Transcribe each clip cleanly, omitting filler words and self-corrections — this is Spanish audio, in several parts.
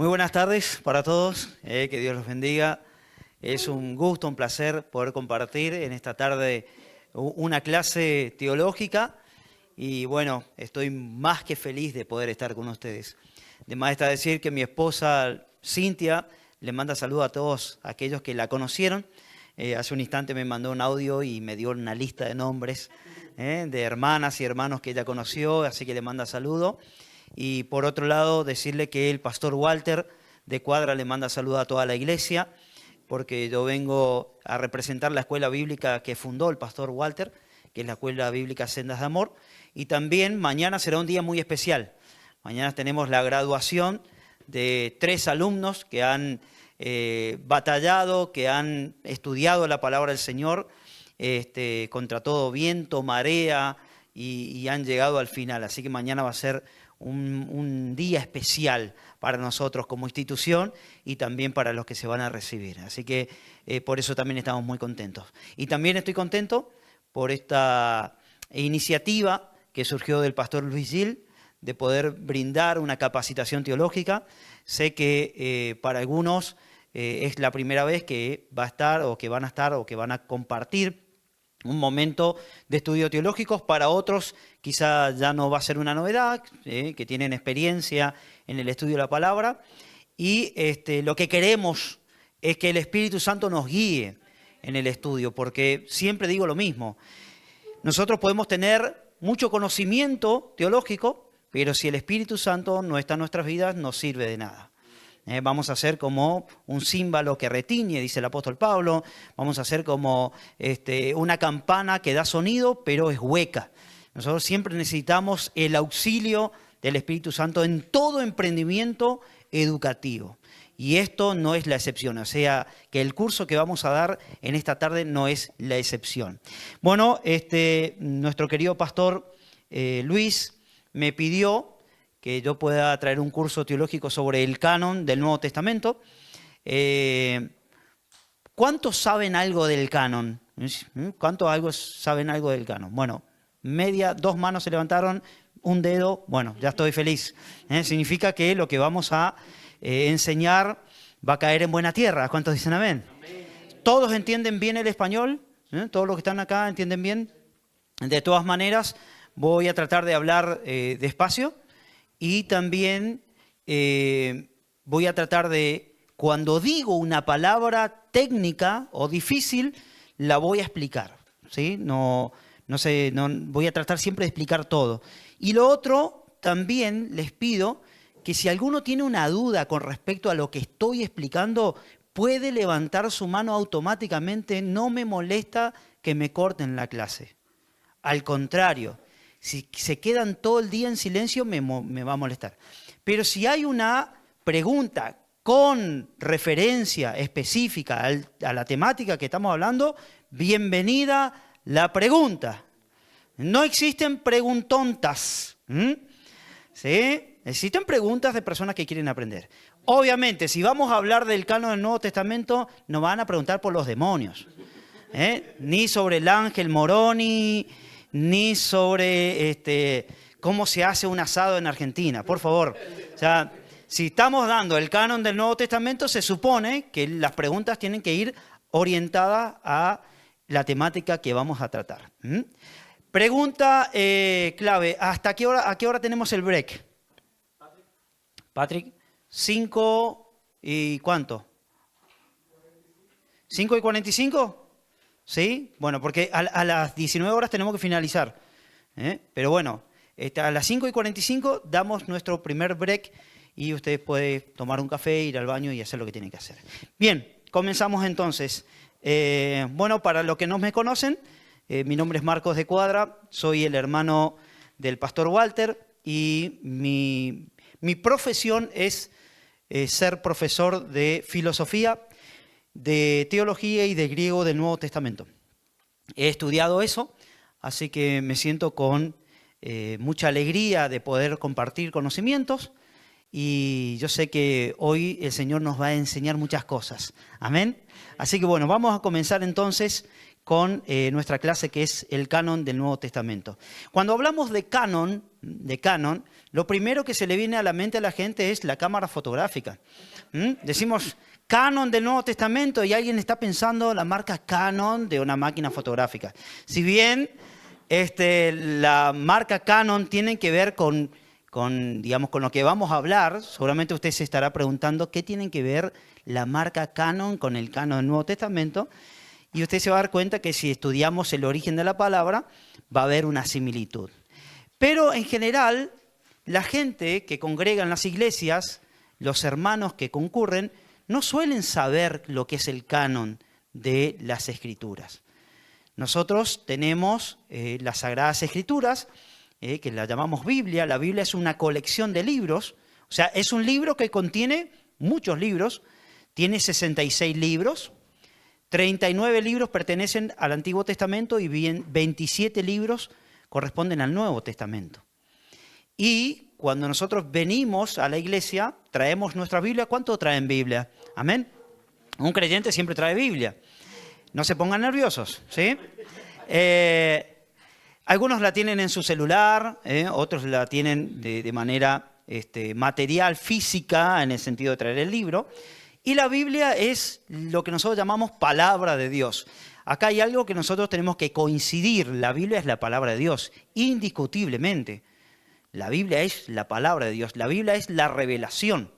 Muy buenas tardes para todos, que Dios los bendiga. Es un gusto, un placer poder compartir en esta tarde una clase teológica y bueno, estoy más que feliz de poder estar con ustedes. De más está decir que mi esposa Cintia le manda saludos a todos aquellos que la conocieron. Hace un instante me mandó un audio y me dio una lista de nombres de hermanas y hermanos que ella conoció, así que le manda saludos. Y por otro lado, decirle que el pastor Walter de Cuadra le manda saludos a toda la iglesia, porque yo vengo a representar la escuela bíblica que fundó el pastor Walter, que es la escuela bíblica Sendas de Amor. Y también mañana será un día muy especial. Mañana tenemos la graduación de 3 alumnos que han batallado, que han estudiado la palabra del Señor contra todo viento, marea, y han llegado al final. Así que mañana va a ser un día especial para nosotros como institución y también para los que se van a recibir. Así que por eso también estamos muy contentos. Y también estoy contento por esta iniciativa que surgió del pastor Luis Gil de poder brindar una capacitación teológica. Sé que para algunos es la primera vez que va a estar o que van a estar o que van a compartir un momento de estudio teológicos. Para otros quizá ya no va a ser una novedad, que tienen experiencia en el estudio de la palabra. Y lo que queremos es que el Espíritu Santo nos guíe en el estudio, porque siempre digo lo mismo. Nosotros podemos tener mucho conocimiento teológico, pero si el Espíritu Santo no está en nuestras vidas, no sirve de nada. Vamos a ser como un címbalo que retiñe, dice el apóstol Pablo. Vamos a ser como una campana que da sonido, pero es hueca. Nosotros siempre necesitamos el auxilio del Espíritu Santo en todo emprendimiento educativo. Y esto no es la excepción, o sea, que el curso que vamos a dar en esta tarde no es la excepción. Bueno, nuestro querido pastor Luis me pidió que yo pueda traer un curso teológico sobre el canon del Nuevo Testamento. ¿Cuántos saben algo del canon? ¿Cuántos saben algo del canon? Bueno, 2 manos se levantaron, 1 dedo, bueno, ya estoy feliz. Significa que lo que vamos a enseñar va a caer en buena tierra. ¿Cuántos dicen amén? Amén. ¿Todos entienden bien el español? ¿Todos los que están acá entienden bien? De todas maneras, voy a tratar de hablar despacio. Y también voy a tratar de, cuando digo una palabra técnica o difícil, la voy a explicar, ¿sí? No voy a tratar siempre de explicar todo. Y lo otro, también les pido que si alguno tiene una duda con respecto a lo que estoy explicando, puede levantar su mano automáticamente. No me molesta que me corten la clase. Al contrario. Si se quedan todo el día en silencio, me va a molestar. Pero si hay una pregunta con referencia específica a la temática que estamos hablando, bienvenida la pregunta. No existen preguntontas. ¿Sí? Existen preguntas de personas que quieren aprender. Obviamente, si vamos a hablar del canon del Nuevo Testamento, nos van a preguntar por los demonios. Ni sobre el ángel Moroni, ni sobre cómo se hace un asado en Argentina, por favor. O sea, si estamos dando el canon del Nuevo Testamento, se supone que las preguntas tienen que ir orientadas a la temática que vamos a tratar. Pregunta clave, ¿a qué hora tenemos el break? Patrick, 5 y ¿cuánto? 5:45. ¿Sí? Bueno, porque a las 19 horas tenemos que finalizar. Pero bueno, a las 5:45 damos nuestro primer break y ustedes pueden tomar un café, ir al baño y hacer lo que tienen que hacer. Bien, comenzamos entonces. Bueno, para los que no me conocen, mi nombre es Marcos de Cuadra, soy el hermano del pastor Walter y mi profesión es ser profesor de filosofía, de teología y de griego del Nuevo Testamento. He estudiado eso, así que me siento con mucha alegría de poder compartir conocimientos y yo sé que hoy el Señor nos va a enseñar muchas cosas. Amén. Así que bueno, vamos a comenzar entonces con nuestra clase que es el canon del Nuevo Testamento. Cuando hablamos de canon, lo primero que se le viene a la mente a la gente es la cámara fotográfica. Decimos canon del Nuevo Testamento y alguien está pensando la marca Canon de una máquina fotográfica. Si bien la marca Canon tiene que ver con lo que vamos a hablar, seguramente usted se estará preguntando qué tiene que ver la marca Canon con el canon del Nuevo Testamento. Y usted se va a dar cuenta que si estudiamos el origen de la palabra, va a haber una similitud. Pero en general, la gente que congrega en las iglesias, los hermanos que concurren, no suelen saber lo que es el canon de las Escrituras. Nosotros tenemos las Sagradas Escrituras, que la llamamos Biblia. La Biblia es una colección de libros, o sea, es un libro que contiene muchos libros, tiene 66 libros, 39 libros pertenecen al Antiguo Testamento y 27 libros corresponden al Nuevo Testamento. Y cuando nosotros venimos a la iglesia, traemos nuestra Biblia. ¿Cuánto traen Biblia? Amén. Un creyente siempre trae Biblia. No se pongan nerviosos, ¿sí? Algunos la tienen en su celular, otros la tienen de manera material, física, en el sentido de traer el libro. Y la Biblia es lo que nosotros llamamos palabra de Dios. Acá hay algo que nosotros tenemos que coincidir. La Biblia es la palabra de Dios, indiscutiblemente. La Biblia es la palabra de Dios. La Biblia es la revelación.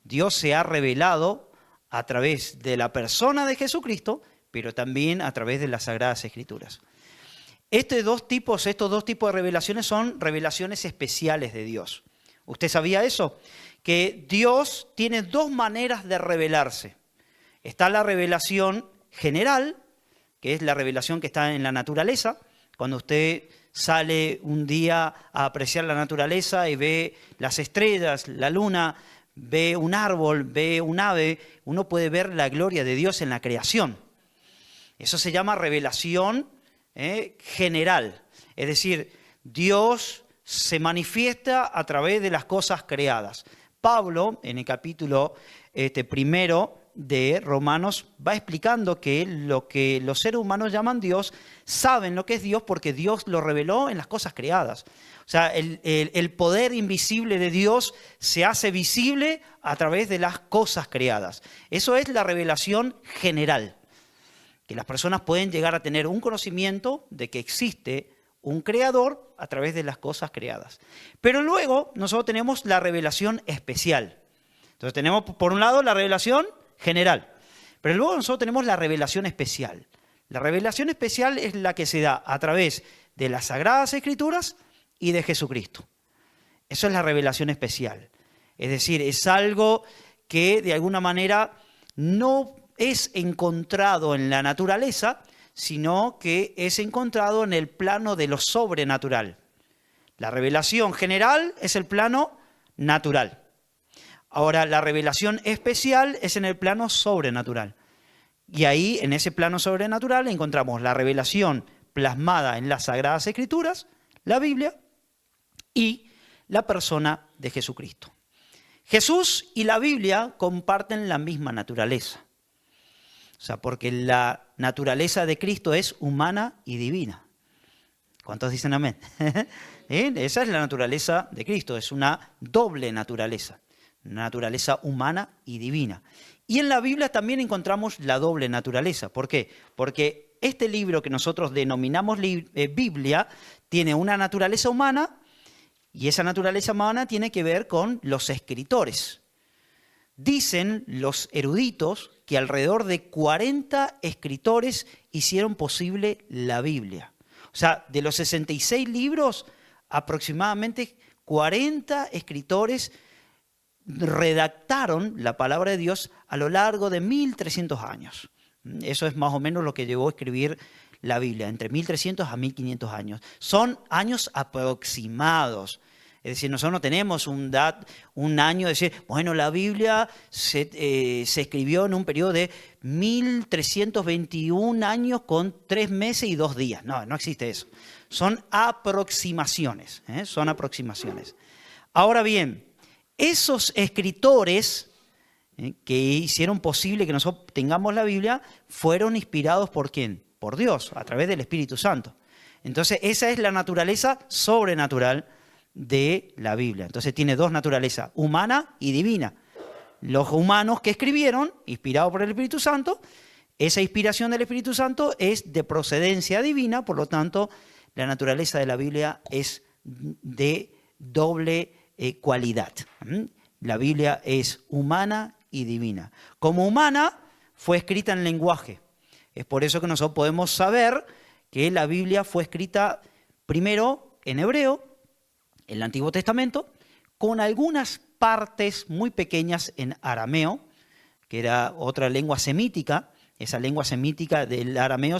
Dios se ha revelado a través de la persona de Jesucristo, pero también a través de las Sagradas Escrituras. Estos dos tipos de revelaciones son revelaciones especiales de Dios. ¿Usted sabía eso? Que Dios tiene dos maneras de revelarse. Está la revelación general, que es la revelación que está en la naturaleza. Cuando usted sale un día a apreciar la naturaleza y ve las estrellas, la luna, ve un árbol, ve un ave, uno puede ver la gloria de Dios en la creación. Eso se llama revelación general. Es decir, Dios se manifiesta a través de las cosas creadas. Pablo, en el capítulo primero de Romanos, va explicando que lo que los seres humanos llaman Dios, saben lo que es Dios porque Dios lo reveló en las cosas creadas. O sea, el poder invisible de Dios se hace visible a través de las cosas creadas. Eso es la revelación general, que las personas pueden llegar a tener un conocimiento de que existe un creador a través de las cosas creadas. Pero luego nosotros tenemos la revelación especial. Entonces tenemos por un lado la revelación general, pero luego nosotros tenemos la revelación especial. La revelación especial es la que se da a través de las Sagradas Escrituras y de Jesucristo. Eso es la revelación especial. Es decir, es algo que de alguna manera no es encontrado en la naturaleza, sino que es encontrado en el plano de lo sobrenatural. La revelación general es el plano natural. Ahora, la revelación especial es en el plano sobrenatural. Y ahí, en ese plano sobrenatural, encontramos la revelación plasmada en las Sagradas Escrituras, la Biblia, y la persona de Jesucristo. Jesús y la Biblia comparten la misma naturaleza. O sea, porque la naturaleza de Cristo es humana y divina. ¿Cuántos dicen amén? Esa es la naturaleza de Cristo, es una doble naturaleza. Una naturaleza humana y divina. Y en la Biblia también encontramos la doble naturaleza. ¿Por qué? Porque este libro que nosotros denominamos Biblia tiene una naturaleza humana y esa naturaleza humana tiene que ver con los escritores. Dicen los eruditos que alrededor de 40 escritores hicieron posible la Biblia. O sea, de los 66 libros, aproximadamente 40 escritores redactaron la palabra de Dios a lo largo de 1300 años. Eso es más o menos lo que llevó a escribir la Biblia, entre 1300 a 1500 años. Son años aproximados. Es decir, nosotros no tenemos un año de decir, bueno, la Biblia se escribió en un periodo de 1321 años con 3 meses y 2 días. No, no existe eso. Son aproximaciones, son aproximaciones. Ahora bien, esos escritores que hicieron posible que nosotros tengamos la Biblia fueron inspirados ¿por quién? por Dios, a través del Espíritu Santo. Entonces, esa es la naturaleza sobrenatural de la Biblia. Entonces, tiene dos naturalezas, humana y divina. Los humanos que escribieron, inspirados por el Espíritu Santo, esa inspiración del Espíritu Santo es de procedencia divina, por lo tanto, la naturaleza de la Biblia es de doble cualidad. La Biblia es humana y divina. Como humana, fue escrita en lenguaje. Es por eso que nosotros podemos saber que la Biblia fue escrita primero en hebreo, en el Antiguo Testamento, con algunas partes muy pequeñas en arameo, que era otra lengua semítica. Esa lengua semítica del arameo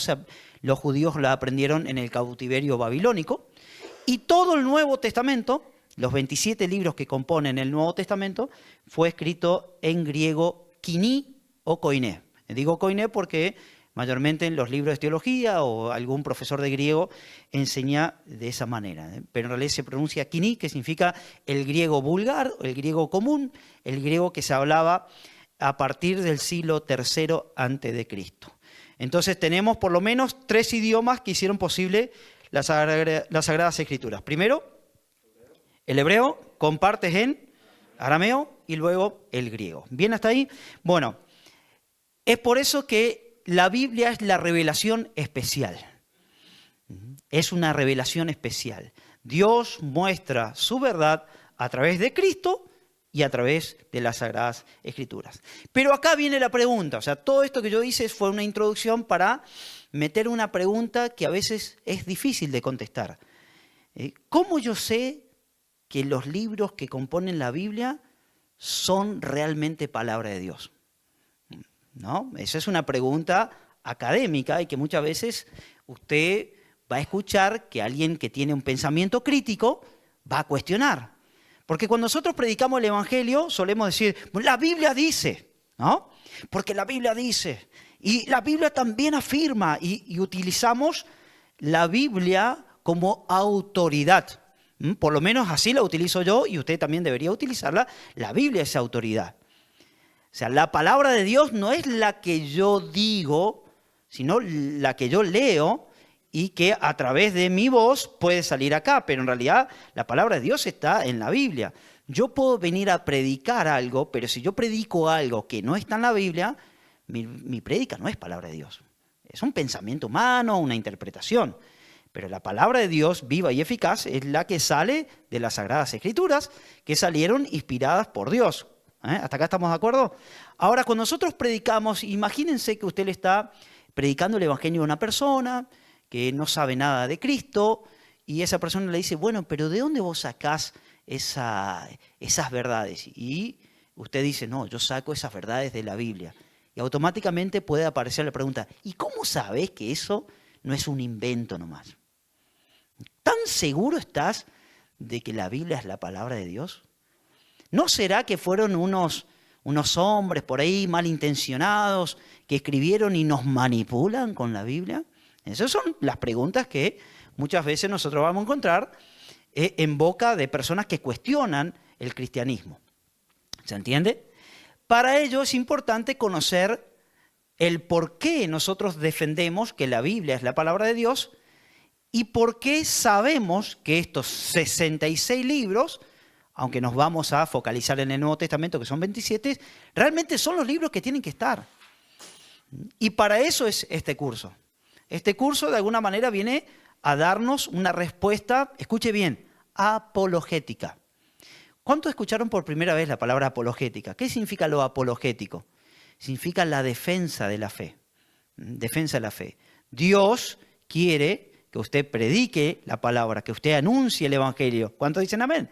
los judíos la aprendieron en el cautiverio babilónico. Y todo el Nuevo Testamento, los 27 libros que componen el Nuevo Testamento, fue escrito en griego kiní o koiné. Digo koiné porque mayormente en los libros de teología o algún profesor de griego enseña de esa manera. Pero en realidad se pronuncia kiní, que significa el griego vulgar, el griego común, el griego que se hablaba a partir del siglo III a.C. Entonces tenemos por lo menos 3 idiomas que hicieron posible las Sagradas Escrituras. Primero, el hebreo, con partes en arameo, y luego el griego. ¿Bien hasta ahí? Bueno, es por eso que la Biblia es la revelación especial. Es una revelación especial. Dios muestra su verdad a través de Cristo y a través de las Sagradas Escrituras. Pero acá viene la pregunta. O sea, todo esto que yo hice fue una introducción para meter una pregunta que a veces es difícil de contestar. ¿Cómo yo sé que los libros que componen la Biblia son realmente palabra de Dios? ¿No? Esa es una pregunta académica y que muchas veces usted va a escuchar que alguien que tiene un pensamiento crítico va a cuestionar. Porque cuando nosotros predicamos el Evangelio solemos decir, la Biblia dice, ¿no? Porque la Biblia dice. Y la Biblia también afirma y utilizamos la Biblia como autoridad. Por lo menos así la utilizo yo y usted también debería utilizarla. La Biblia es autoridad. O sea, la palabra de Dios no es la que yo digo, sino la que yo leo y que a través de mi voz puede salir acá. Pero en realidad la palabra de Dios está en la Biblia. Yo puedo venir a predicar algo, pero si yo predico algo que no está en la Biblia, mi prédica no es palabra de Dios. Es un pensamiento humano, una interpretación. Pero la palabra de Dios, viva y eficaz, es la que sale de las Sagradas Escrituras, que salieron inspiradas por Dios. ¿Hasta acá estamos de acuerdo? Ahora, cuando nosotros predicamos, imagínense que usted le está predicando el Evangelio a una persona que no sabe nada de Cristo, y esa persona le dice, bueno, pero ¿de dónde vos sacás esas verdades? Y usted dice, no, yo saco esas verdades de la Biblia. Y automáticamente puede aparecer la pregunta, ¿y cómo sabes que eso no es un invento nomás? ¿Tan seguro estás de que la Biblia es la palabra de Dios? ¿No será que fueron unos hombres por ahí malintencionados que escribieron y nos manipulan con la Biblia? Esas son las preguntas que muchas veces nosotros vamos a encontrar en boca de personas que cuestionan el cristianismo. ¿Se entiende? Para ello es importante conocer el por qué nosotros defendemos que la Biblia es la palabra de Dios y por qué sabemos que estos 66 libros, aunque nos vamos a focalizar en el Nuevo Testamento, que son 27, realmente son los libros que tienen que estar. Y para eso es este curso. Este curso, de alguna manera, viene a darnos una respuesta, escuche bien, apologética. ¿Cuántos escucharon por primera vez la palabra apologética? ¿Qué significa lo apologético? Significa la defensa de la fe. Defensa de la fe. Dios quiere que usted predique la palabra, que usted anuncie el Evangelio. ¿Cuántos dicen amén?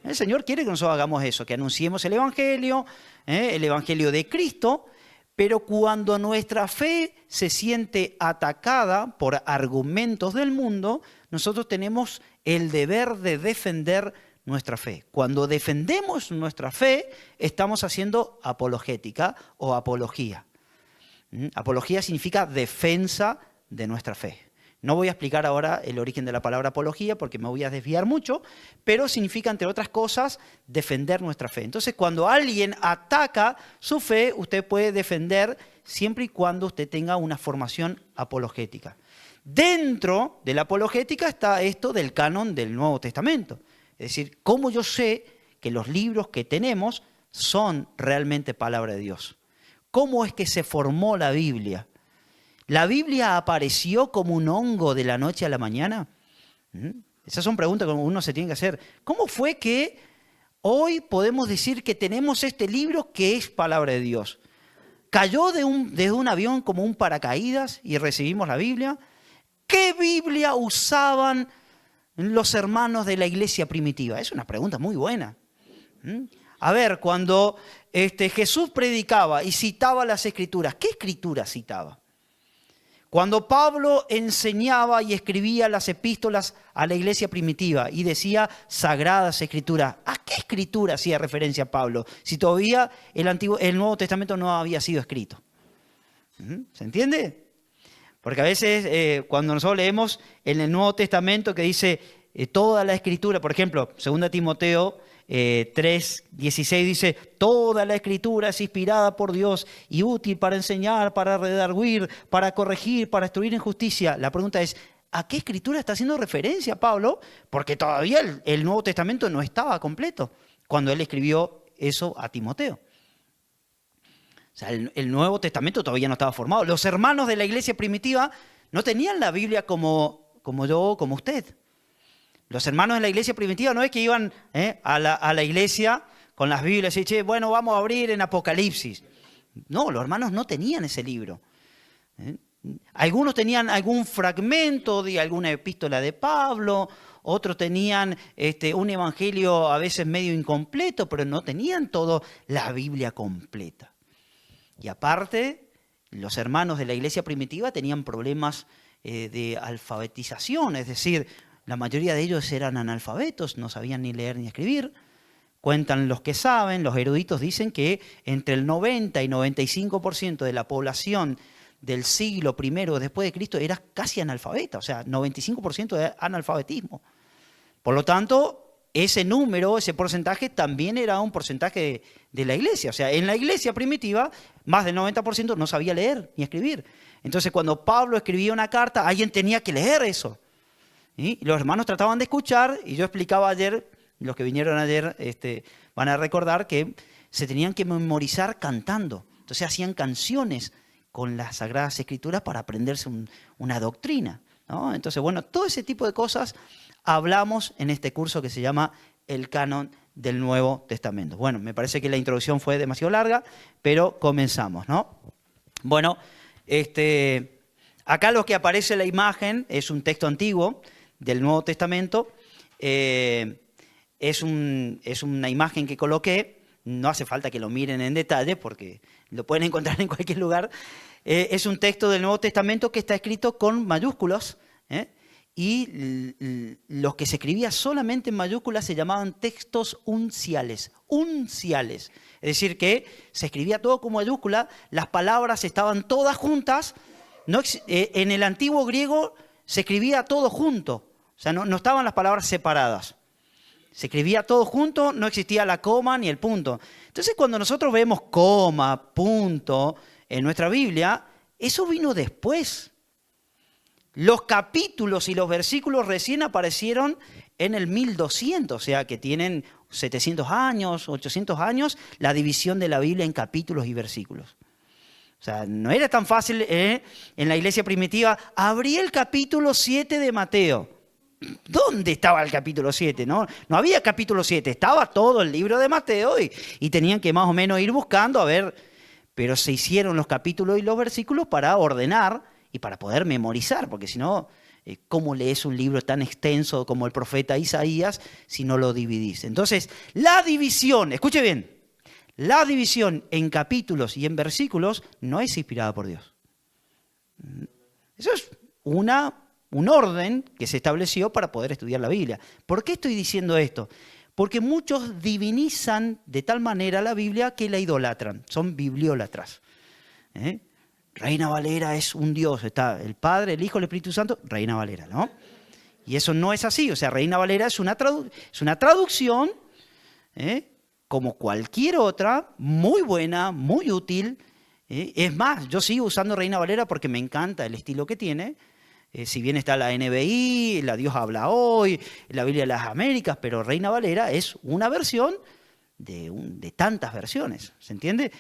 El Señor quiere que nosotros hagamos eso, que anunciemos el Evangelio de Cristo, pero cuando nuestra fe se siente atacada por argumentos del mundo, nosotros tenemos el deber de defender nuestra fe. Cuando defendemos nuestra fe, estamos haciendo apologética o apología. Apología significa defensa de nuestra fe. No voy a explicar ahora el origen de la palabra apología porque me voy a desviar mucho, pero significa, entre otras cosas, defender nuestra fe. Entonces, cuando alguien ataca su fe, usted puede defender siempre y cuando usted tenga una formación apologética. Dentro de la apologética está esto del canon del Nuevo Testamento. Es decir, cómo yo sé que los libros que tenemos son realmente palabra de Dios. ¿Cómo es que se formó la Biblia? ¿La Biblia apareció como un hongo de la noche a la mañana? Esas son preguntas que uno se tiene que hacer. ¿Cómo fue que hoy podemos decir que tenemos este libro que es palabra de Dios? ¿Cayó desde un avión como un paracaídas y recibimos la Biblia? ¿Qué Biblia usaban los hermanos de la iglesia primitiva? Es una pregunta muy buena. A ver, cuando Jesús predicaba y citaba las Escrituras, ¿qué Escrituras citaba? Cuando Pablo enseñaba y escribía las epístolas a la iglesia primitiva y decía Sagradas Escrituras, ¿a qué escritura hacía referencia Pablo? Si todavía el Nuevo Testamento no había sido escrito. ¿Se entiende? Porque a veces cuando nosotros leemos en el Nuevo Testamento que dice toda la Escritura, por ejemplo, 2 Timoteo 3:16 dice, toda la Escritura es inspirada por Dios y útil para enseñar, para redarguir, para corregir, para instruir en justicia. La pregunta es, ¿a qué Escritura está haciendo referencia Pablo? Porque todavía el Nuevo Testamento no estaba completo cuando él escribió eso a Timoteo. O sea, el Nuevo Testamento todavía no estaba formado. Los hermanos de la iglesia primitiva no tenían la Biblia como yo, como usted. Los hermanos de la iglesia primitiva no es que iban a la iglesia con las Biblias y decían, bueno, vamos a abrir en Apocalipsis. No, los hermanos no tenían ese libro. Algunos tenían algún fragmento de alguna epístola de Pablo, otros tenían un evangelio a veces medio incompleto, pero no tenían toda la Biblia completa. Y aparte, los hermanos de la iglesia primitiva tenían problemas de alfabetización, es decir, la mayoría de ellos eran analfabetos, no sabían ni leer ni escribir. Cuentan los que saben, los eruditos dicen que entre el 90 y 95% de la población del siglo I después de Cristo era casi analfabeta, o sea, 95% de analfabetismo. Por lo tanto, ese número, ese porcentaje también era un porcentaje de la iglesia. O sea, en la iglesia primitiva, más del 90% no sabía leer ni escribir. Entonces, cuando Pablo escribía una carta, alguien tenía que leer eso. Y los hermanos trataban de escuchar, y yo explicaba ayer, los que vinieron ayer van a recordar que se tenían que memorizar cantando. Entonces hacían canciones con las Sagradas Escrituras para aprenderse una doctrina, ¿no? Entonces, bueno, todo ese tipo de cosas hablamos en este curso que se llama El Canon del Nuevo Testamento. Bueno, me parece que la introducción fue demasiado larga, pero comenzamos, ¿no? Una acá lo que aparece en la imagen es un texto antiguo del Nuevo Testamento. Es una imagen que coloqué, no hace falta que lo miren en detalle porque lo pueden encontrar en cualquier lugar. Es un texto del Nuevo Testamento que está escrito con mayúsculas, y los que se escribía solamente en mayúsculas se llamaban textos unciales. Unciales. Es decir, que se escribía todo con mayúscula, las palabras estaban todas juntas. En el antiguo griego se escribía todo junto, o sea, no estaban las palabras separadas. Se escribía todo junto, no existía la coma ni el punto. Entonces, cuando nosotros vemos coma, punto en nuestra Biblia, eso vino después. Los capítulos y los versículos recién aparecieron en el 1200, o sea que tienen 700 años, 800 años, la división de la Biblia en capítulos y versículos. O sea, no era tan fácil en la iglesia primitiva. Abrí el capítulo 7 de Mateo. ¿Dónde estaba el capítulo 7? No había capítulo 7, estaba todo el libro de Mateo y tenían que más o menos ir buscando, a ver, pero se hicieron los capítulos y los versículos para ordenar y para poder memorizar, porque si no, ¿cómo lees un libro tan extenso como el profeta Isaías si no lo dividís? Entonces, la división, escuche bien, la división en capítulos y en versículos no es inspirada por Dios. Eso es un orden que se estableció para poder estudiar la Biblia. ¿Por qué estoy diciendo esto? Porque muchos divinizan de tal manera la Biblia que la idolatran, son bibliólatras. Reina Valera es un Dios, está el Padre, el Hijo, el Espíritu Santo, Reina Valera, ¿no? Y eso no es así, o sea, Reina Valera es una traducción, como cualquier otra, muy buena, muy útil. Es más, yo sigo usando Reina Valera porque me encanta el estilo que tiene. Si bien está la NBI, la Dios habla hoy, la Biblia de las Américas, pero Reina Valera es una versión de tantas versiones, ¿se entiende?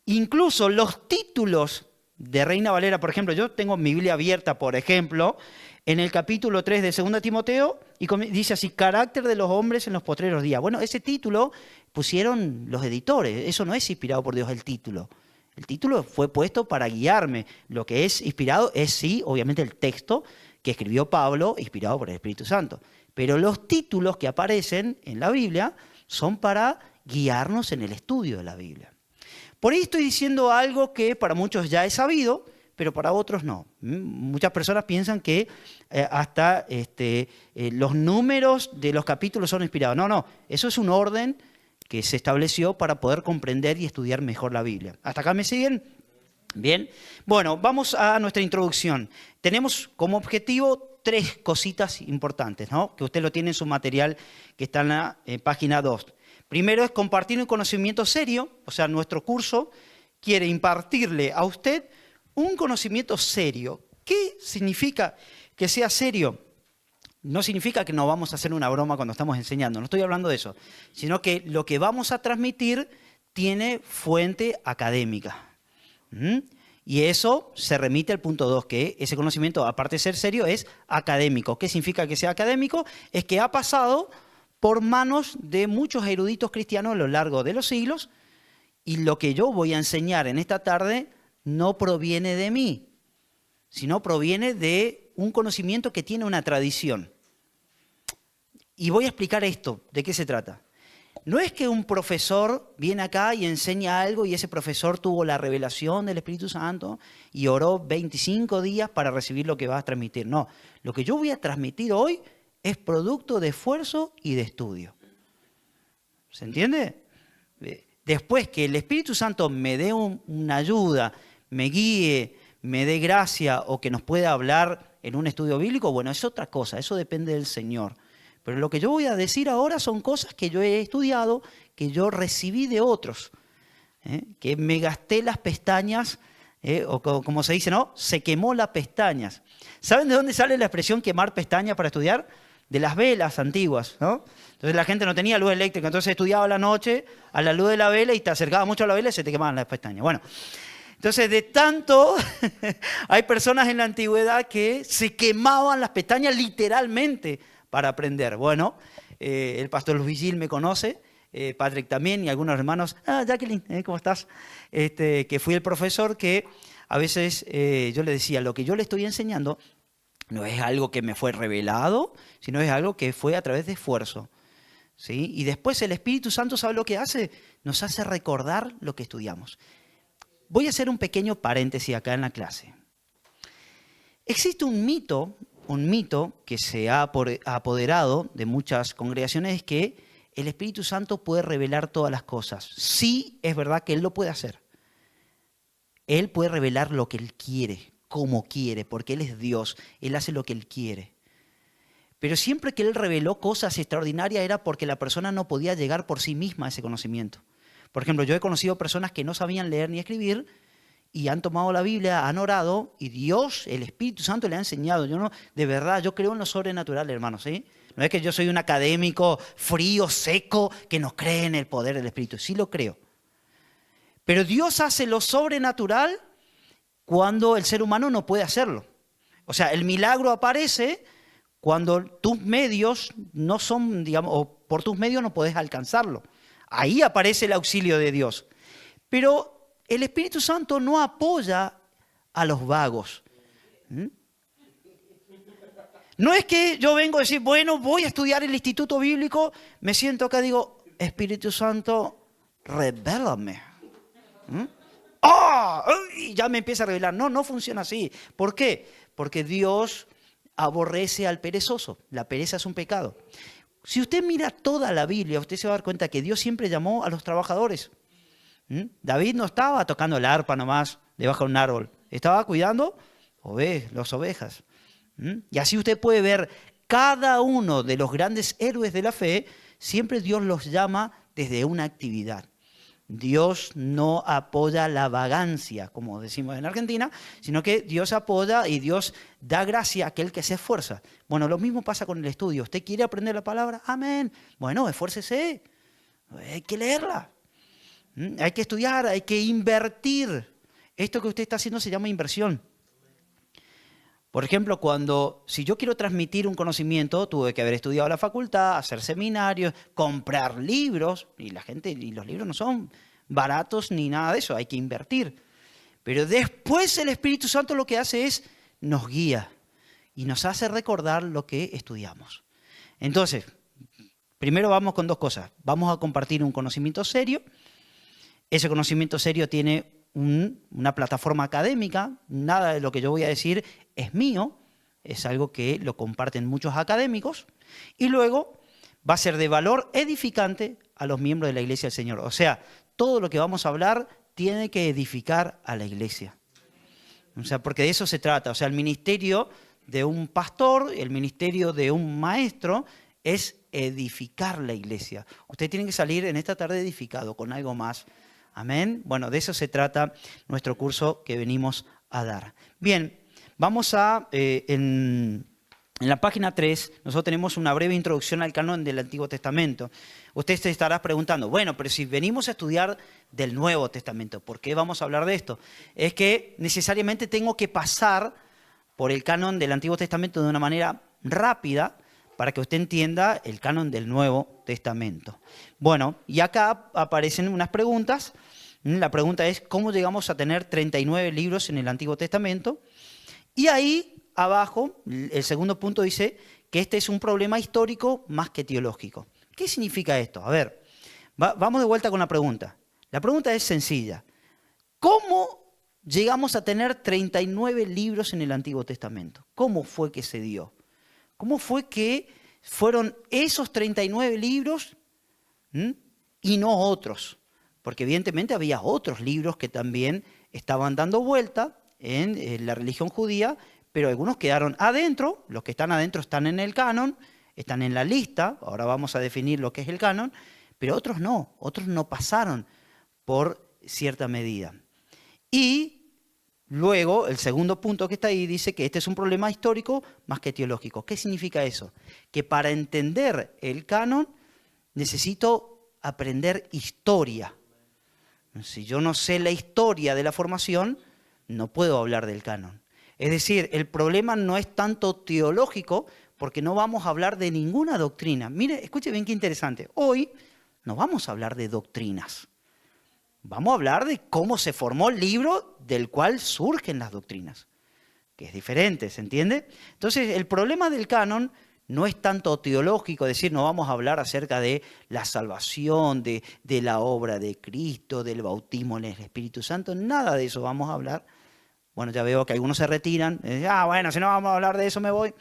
Incluso los títulos de Reina Valera, por ejemplo, yo tengo mi Biblia abierta, por ejemplo, en el capítulo 3 de 2 Timoteo, y dice así, carácter de los hombres en los postreros días. Bueno, ese título pusieron los editores, eso no es inspirado por Dios el título. El título fue puesto para guiarme. Lo que es inspirado es, sí, obviamente el texto que escribió Pablo, inspirado por el Espíritu Santo. Pero los títulos que aparecen en la Biblia son para guiarnos en el estudio de la Biblia. Por ahí estoy diciendo algo que para muchos ya es sabido, pero para otros no. Muchas personas piensan que hasta los números de los capítulos son inspirados. No, eso es un orden que se estableció para poder comprender y estudiar mejor la Biblia. ¿Hasta acá me siguen? Bien. Bueno, vamos a nuestra introducción. Tenemos como objetivo 3 cositas importantes, ¿no? Que usted lo tiene en su material que está en la página 2. Primero es compartir un conocimiento serio, o sea, nuestro curso quiere impartirle a usted un conocimiento serio. ¿Qué significa que sea serio? No significa que no vamos a hacer una broma cuando estamos enseñando, no estoy hablando de eso, sino que lo que vamos a transmitir tiene fuente académica. Y eso se remite al punto 2, que ese conocimiento, aparte de ser serio, es académico. ¿Qué significa que sea académico? Es que ha pasado por manos de muchos eruditos cristianos a lo largo de los siglos, y lo que yo voy a enseñar en esta tarde no proviene de mí, sino proviene de un conocimiento que tiene una tradición. Y voy a explicar esto, ¿de qué se trata? No es que un profesor viene acá y enseña algo y ese profesor tuvo la revelación del Espíritu Santo y oró 25 días para recibir lo que va a transmitir. No, lo que yo voy a transmitir hoy es producto de esfuerzo y de estudio. ¿Se entiende? Después que el Espíritu Santo me dé una ayuda, me guíe, me dé gracia o que nos pueda hablar en un estudio bíblico, bueno, es otra cosa, eso depende del Señor. Pero lo que yo voy a decir ahora son cosas que yo he estudiado, que yo recibí de otros, que me gasté las pestañas, o como se dice, ¿no? Se quemó las pestañas. ¿Saben de dónde sale la expresión quemar pestañas para estudiar? De las velas antiguas, ¿no? Entonces la gente no tenía luz eléctrica, entonces estudiaba a la noche a la luz de la vela y te acercabas mucho a la vela y se te quemaban las pestañas. Bueno, entonces de tanto hay personas en la antigüedad que se quemaban las pestañas literalmente para aprender. Bueno, el pastor Luis Vigil me conoce, Patrick también y algunos hermanos. Jacqueline, ¿cómo estás? Que fui el profesor que a veces yo le decía, lo que yo le estoy enseñando no es algo que me fue revelado, sino es algo que fue a través de esfuerzo, ¿sí? Y después el Espíritu Santo, ¿sabe lo que hace? Nos hace recordar lo que estudiamos. Voy a hacer un pequeño paréntesis acá en la clase. Existe un mito que se ha apoderado de muchas congregaciones, es que el Espíritu Santo puede revelar todas las cosas. Sí, es verdad que Él lo puede hacer. Él puede revelar lo que Él quiere, como quiere, porque Él es Dios, Él hace lo que Él quiere. Pero siempre que Él reveló cosas extraordinarias era porque la persona no podía llegar por sí misma a ese conocimiento. Por ejemplo, yo he conocido personas que no sabían leer ni escribir y han tomado la Biblia, han orado y Dios, el Espíritu Santo, le ha enseñado. De verdad, yo creo en lo sobrenatural, hermanos, ¿sí? No es que yo soy un académico frío, seco, que no cree en el poder del Espíritu. Sí lo creo. Pero Dios hace lo sobrenatural cuando el ser humano no puede hacerlo. O sea, el milagro aparece cuando tus medios no son, digamos, o por tus medios no podés alcanzarlo. Ahí aparece el auxilio de Dios. Pero el Espíritu Santo no apoya a los vagos. No es que yo vengo a decir, bueno, voy a estudiar el Instituto Bíblico, me siento acá y digo, Espíritu Santo, revélame. Y ya me empieza a revelar. No, no funciona así. ¿Por qué? Porque Dios aborrece al perezoso. La pereza es un pecado. Si usted mira toda la Biblia, usted se va a dar cuenta que Dios siempre llamó a los trabajadores. David no estaba tocando el arpa nomás debajo de un árbol. estaba cuidando las ovejas. Y así usted puede ver cada uno de los grandes héroes de la fe, siempre Dios los llama desde una actividad. Dios no apoya la vagancia, como decimos en Argentina, sino que Dios apoya y Dios da gracia a aquel que se esfuerza. Bueno, lo mismo pasa con el estudio. ¿Usted quiere aprender la palabra? Amén. Bueno, esfuércese. Hay que leerla. Hay que estudiar, hay que invertir. Esto que usted está haciendo se llama inversión. Por ejemplo, si yo quiero transmitir un conocimiento, tuve que haber estudiado la facultad, hacer seminarios, comprar libros, y los libros no son baratos ni nada de eso, hay que invertir. Pero después el Espíritu Santo lo que hace es nos guía y nos hace recordar lo que estudiamos. Entonces, primero vamos con dos cosas. Vamos a compartir un conocimiento serio. Ese conocimiento serio tiene una plataforma académica, nada de lo que yo voy a decir es mío, es algo que lo comparten muchos académicos, y luego va a ser de valor edificante a los miembros de la Iglesia del Señor. O sea, todo lo que vamos a hablar tiene que edificar a la Iglesia. O sea, porque de eso se trata. O sea, el ministerio de un pastor, el ministerio de un maestro es edificar la Iglesia. Usted tiene que salir en esta tarde edificado con algo más. Amén. Bueno, de eso se trata nuestro curso que venimos a dar. Bien, vamos en la página 3, nosotros tenemos una breve introducción al canon del Antiguo Testamento. Usted se estará preguntando, bueno, pero si venimos a estudiar del Nuevo Testamento, ¿por qué vamos a hablar de esto? Es que necesariamente tengo que pasar por el canon del Antiguo Testamento de una manera rápida para que usted entienda el canon del Nuevo Testamento. Bueno, y acá aparecen unas preguntas. La pregunta es, ¿cómo llegamos a tener 39 libros en el Antiguo Testamento? Y ahí abajo, el segundo punto dice que este es un problema histórico más que teológico. ¿Qué significa esto? A ver, vamos de vuelta con la pregunta. La pregunta es sencilla. ¿Cómo llegamos a tener 39 libros en el Antiguo Testamento? ¿Cómo fue que se dio? ¿Cómo fue que fueron esos 39 libros y no otros? Porque evidentemente había otros libros que también estaban dando vuelta en la religión judía, pero algunos quedaron adentro, los que están adentro están en el canon, están en la lista, ahora vamos a definir lo que es el canon, pero otros no pasaron por cierta medida. Y luego, el segundo punto que está ahí dice que este es un problema histórico más que teológico. ¿Qué significa eso? Que para entender el canon necesito aprender historia. Si yo no sé la historia de la formación, no puedo hablar del canon. Es decir, el problema no es tanto teológico, porque no vamos a hablar de ninguna doctrina. Mire, escuche bien qué interesante. Hoy no vamos a hablar de doctrinas. Vamos a hablar de cómo se formó el libro del cual surgen las doctrinas, que es diferente, ¿se entiende? Entonces, el problema del canon no es tanto teológico, es decir, no vamos a hablar acerca de la salvación, de la obra de Cristo, del bautismo en el Espíritu Santo, nada de eso vamos a hablar. Bueno, ya veo que algunos se retiran, bueno, si no vamos a hablar de eso me voy.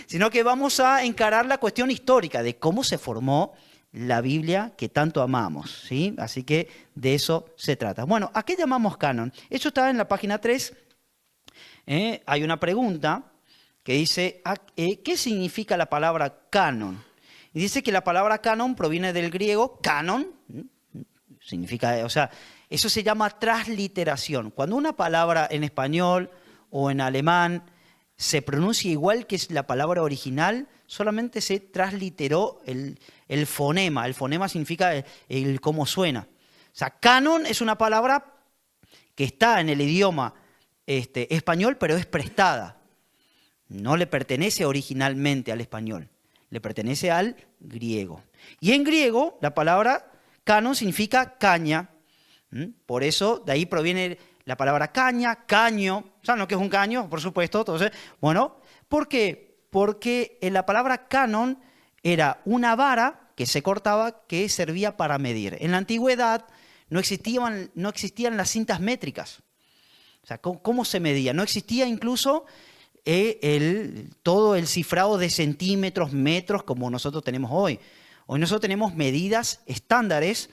Sino que vamos a encarar la cuestión histórica de cómo se formó la Biblia que tanto amamos, ¿sí? Así que de eso se trata. Bueno, ¿a qué llamamos canon? Eso está en la página 3. Hay una pregunta que dice, ¿qué significa la palabra canon? Y dice que la palabra canon proviene del griego canon, significa, o sea, eso se llama transliteración. Cuando una palabra en español o en alemán se pronuncia igual que la palabra original, solamente se transliteró el fonema. El fonema significa el cómo suena. O sea, canon es una palabra que está en el idioma español, pero es prestada. No le pertenece originalmente al español, le pertenece al griego. Y en griego la palabra canon significa caña. Por eso de ahí proviene la palabra caña, caño. ¿Saben lo que es un caño? Por supuesto. Entonces, bueno, ¿por qué? Porque la palabra canon era una vara que se cortaba que servía para medir. En la antigüedad no existían las cintas métricas. O sea, ¿cómo se medía? No existía incluso todo el cifrado de centímetros, metros, como nosotros tenemos hoy. Hoy nosotros tenemos medidas estándares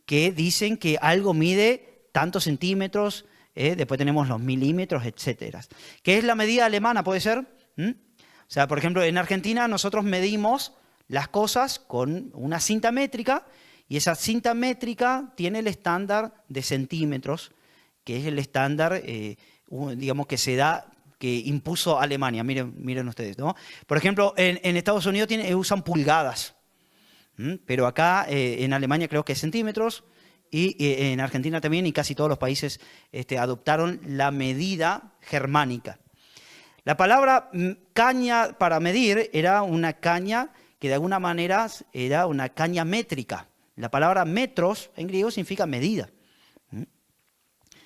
que dicen que algo mide tantos centímetros, Después tenemos los milímetros, etcétera. ¿Qué es la medida alemana, puede ser? O sea, por ejemplo, en Argentina nosotros medimos las cosas con una cinta métrica y esa cinta métrica tiene el estándar de centímetros, que es el estándar, digamos, que se da, que impuso Alemania. Miren ustedes, ¿no? Por ejemplo, en Estados Unidos usan pulgadas, pero acá en Alemania creo que es centímetros y en Argentina también, y casi todos los países adoptaron la medida germánica. La palabra caña para medir era una caña que de alguna manera era una caña métrica. La palabra metros en griego significa medida.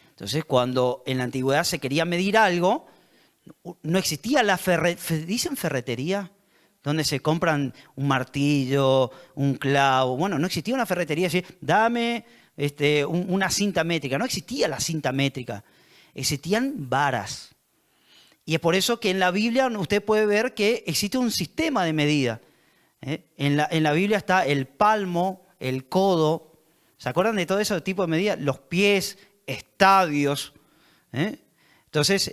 Entonces, cuando en la antigüedad se quería medir algo, no existía la ¿dicen ferretería? Donde se compran un martillo, un clavo. Bueno, no existía una ferretería así, dame una cinta métrica. No existía la cinta métrica. Existían varas. Y es por eso que en la Biblia usted puede ver que existe un sistema de medida. En la Biblia está el palmo, el codo. ¿Se acuerdan de todo ese tipo de medidas? Los pies, estadios. Entonces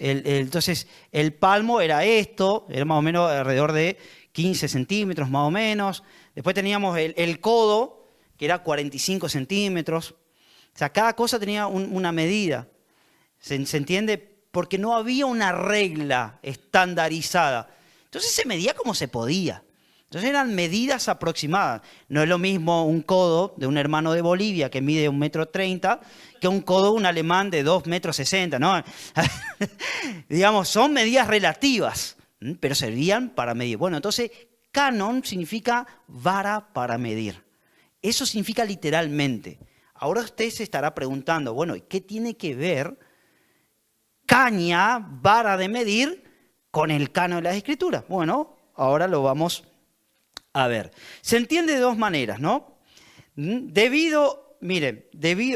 el palmo era esto, era más o menos alrededor de 15 centímetros más o menos. Después teníamos el codo, que era 45 centímetros. O sea, cada cosa tenía una medida. ¿Se entiende? Porque no había una regla estandarizada. Entonces se medía como se podía. Entonces eran medidas aproximadas. No es lo mismo un codo de un hermano de Bolivia que mide 1,30 m que un codo de un alemán de 2,60 m, ¿no? Digamos, son medidas relativas, pero servían para medir. Bueno, entonces canon significa vara para medir. Eso significa literalmente. Ahora usted se estará preguntando, bueno, ¿qué tiene que ver caña, vara de medir, con el canon de las Escrituras? Bueno, ahora lo vamos a ver. Se entiende de dos maneras, ¿no?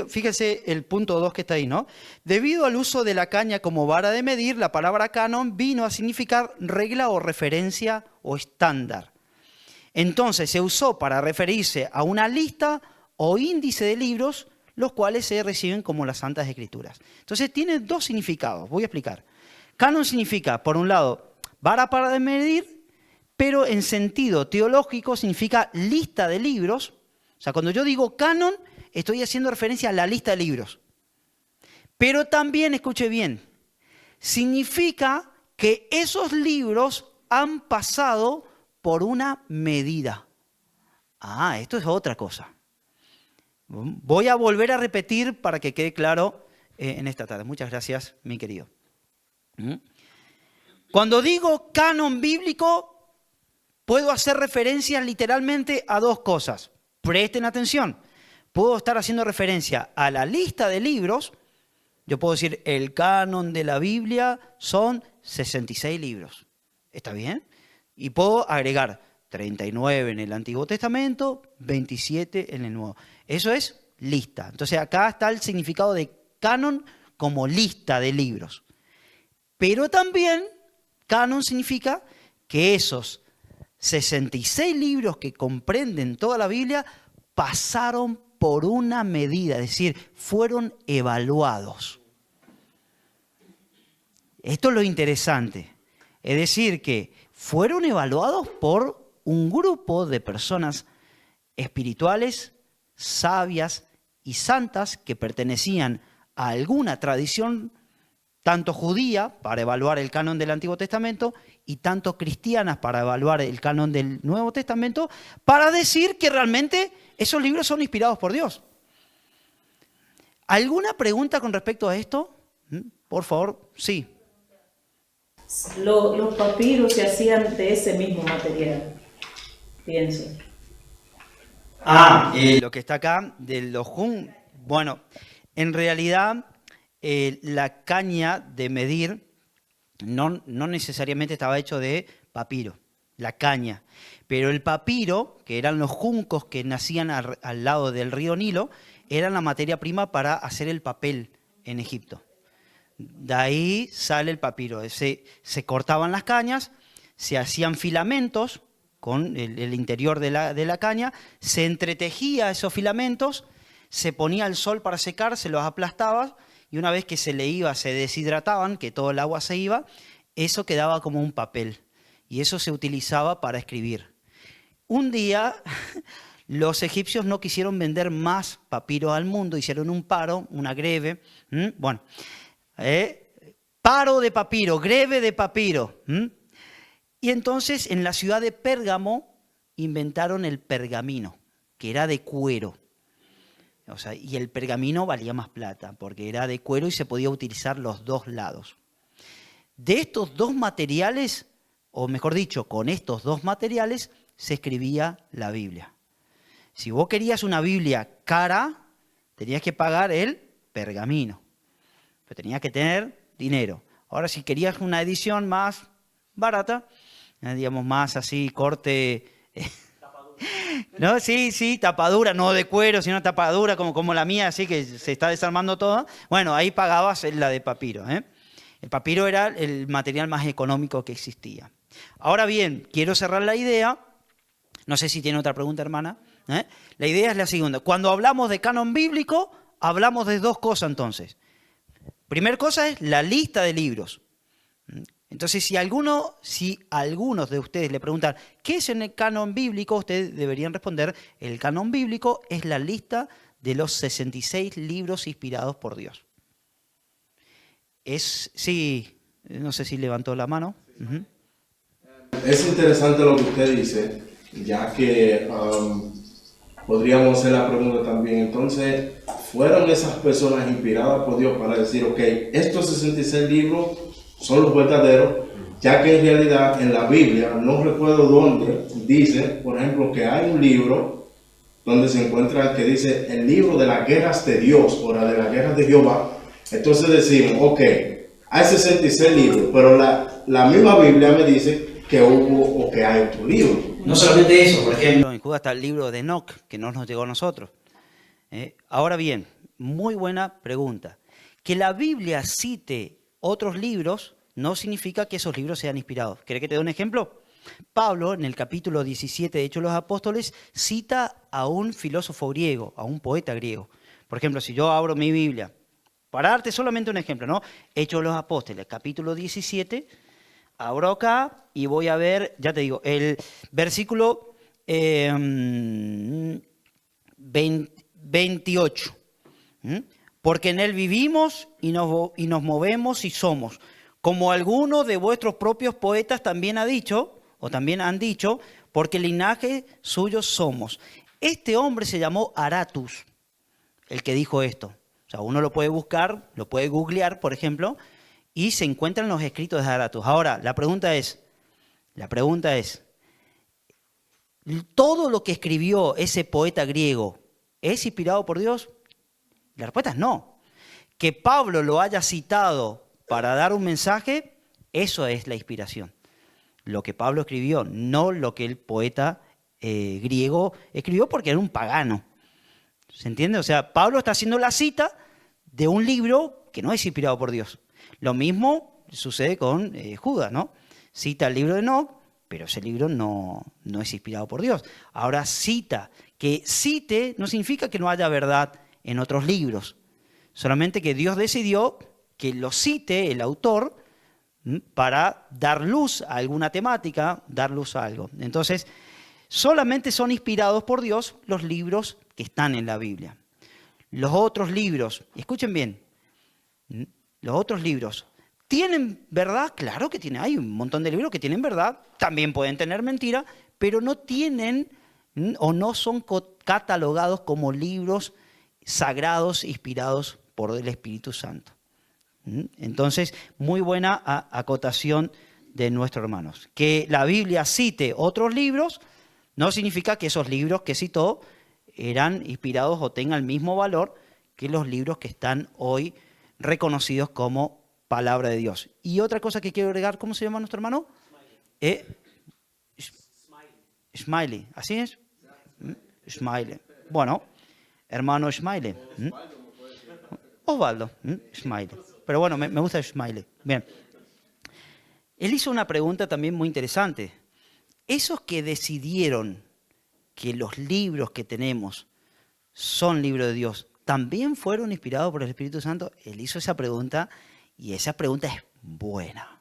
Fíjese el punto 2 que está ahí, ¿no? Debido al uso de la caña como vara de medir, la palabra canon vino a significar regla o referencia o estándar. Entonces se usó para referirse a una lista o índice de libros, los cuales se reciben como las Santas Escrituras. Entonces tiene dos significados, voy a explicar. Canon significa, por un lado, vara para medir, pero en sentido teológico significa lista de libros. O sea, cuando yo digo canon, estoy haciendo referencia a la lista de libros. Pero también, escuche bien, significa que esos libros han pasado por una medida. Ah, esto es otra cosa. Voy a volver a repetir para que quede claro en esta tarde. Muchas gracias, mi querido. Cuando digo canon bíblico, puedo hacer referencia literalmente a dos cosas. Presten atención. Puedo estar haciendo referencia a la lista de libros. Yo puedo decir, el canon de la Biblia son 66 libros. ¿Está bien? Y puedo agregar 39 en el Antiguo Testamento, 27 en el Nuevo. Eso es lista. Entonces acá está el significado de canon como lista de libros. Pero también canon significa que esos 66 libros que comprenden toda la Biblia pasaron por una medida, es decir, fueron evaluados. Esto es lo interesante. Es decir, que fueron evaluados por un grupo de personas espirituales, sabias y santas que pertenecían a alguna tradición, tanto judía para evaluar el canon del Antiguo Testamento y tanto cristianas para evaluar el canon del Nuevo Testamento, para decir que realmente esos libros son inspirados por Dios. ¿Alguna pregunta con respecto a esto? Por favor, sí. Los papiros se hacían de ese mismo material, pienso. Lo que está acá, de los bueno, en realidad la caña de medir no necesariamente estaba hecho de papiro, la caña. Pero el papiro, que eran los juncos que nacían al lado del río Nilo, eran la materia prima para hacer el papel en Egipto. De ahí sale el papiro. Se cortaban las cañas, se hacían filamentos con el interior de la caña, se entretejía esos filamentos, se ponía al sol para secar, se los aplastaba y una vez que se deshidrataban, que todo el agua se iba, eso quedaba como un papel y eso se utilizaba para escribir. Un día los egipcios no quisieron vender más papiros al mundo, hicieron un paro, una greve, paro de papiro, greve de papiro. Y entonces en la ciudad de Pérgamo inventaron el pergamino, que era de cuero. O sea, y el pergamino valía más plata, porque era de cuero y se podía utilizar los dos lados. De estos dos materiales, o mejor dicho, con estos dos materiales, se escribía la Biblia. Si vos querías una Biblia cara, tenías que pagar el pergamino. Pero tenías que tener dinero. Ahora, si querías una edición más barata, digamos más así, corte... No, sí, tapadura, no de cuero, sino tapadura como la mía, así que se está desarmando toda. Bueno, ahí pagabas la de papiro. El papiro era el material más económico que existía. Ahora bien, quiero cerrar la idea. No sé si tiene otra pregunta, hermana. La idea es la siguiente. Cuando hablamos de canon bíblico, hablamos de dos cosas entonces. Primera cosa es la lista de libros. Entonces, si algunos de ustedes le preguntan ¿qué es en el canon bíblico? Ustedes deberían responder, el canon bíblico es la lista de los 66 libros inspirados por Dios. Sí, no sé si levantó la mano. Es interesante lo que usted dice, ya que podríamos hacer la pregunta también. Entonces, ¿fueron esas personas inspiradas por Dios para decir, ok, estos 66 libros son los verdaderos, ya que en realidad en la Biblia, no recuerdo dónde, dice, por ejemplo, que hay un libro donde se encuentra que dice el libro de las guerras de Dios o de las guerras de Jehová? Entonces decimos, ok, hay 66 libros, pero la misma Biblia me dice que hubo o que hay otro libro. No solamente eso, por ejemplo, en Judá está el libro de Enoc, que no nos llegó a nosotros. Ahora bien, muy buena pregunta. Que la Biblia cite otros libros no significa que esos libros sean inspirados. ¿Querés que te dé un ejemplo? Pablo, en el capítulo 17 de Hechos de los Apóstoles, cita a un filósofo griego, a un poeta griego. Por ejemplo, si yo abro mi Biblia, para darte solamente un ejemplo, ¿no? Hechos de los Apóstoles, capítulo 17, abro acá y voy a ver, ya te digo, el versículo 28. Porque en él vivimos y nos movemos y somos. Como alguno de vuestros propios poetas también ha dicho, o también han dicho, porque linaje suyo somos. Este hombre se llamó Aratus, el que dijo esto. O sea, uno lo puede buscar, lo puede googlear, por ejemplo, y se encuentran los escritos de Aratus. Ahora, la pregunta es, ¿todo lo que escribió ese poeta griego es inspirado por Dios? La respuesta es no. Que Pablo lo haya citado para dar un mensaje, eso es la inspiración. Lo que Pablo escribió, no lo que el poeta griego escribió porque era un pagano. ¿Se entiende? O sea, Pablo está haciendo la cita de un libro que no es inspirado por Dios. Lo mismo sucede con Judas, ¿no? Cita el libro de Enoc, pero ese libro no es inspirado por Dios. Ahora que cite no significa que no haya verdad en otros libros. Solamente que Dios decidió que lo cite el autor para dar luz a alguna temática, dar luz a algo. Entonces, solamente son inspirados por Dios los libros que están en la Biblia. Los otros libros, escuchen bien, los otros libros, ¿tienen verdad? Claro que tienen, hay un montón de libros que tienen verdad, también pueden tener mentira, pero no tienen o no son catalogados como libros sagrados inspirados por el Espíritu Santo. Entonces, muy buena acotación de nuestros hermanos. Que la Biblia cite otros libros no significa que esos libros que citó eran inspirados o tengan el mismo valor que los libros que están hoy reconocidos como palabra de Dios. Y otra cosa que quiero agregar, ¿cómo se llama nuestro hermano? Smiley, ¿así es? Smiley. Bueno, hermano Smiley. Osvaldo, Smiley. Pero bueno, me gusta Smiley. Bien. Él hizo una pregunta también muy interesante. Esos que decidieron que los libros que tenemos son libros de Dios, ¿también fueron inspirados por el Espíritu Santo? Él hizo esa pregunta y esa pregunta es buena.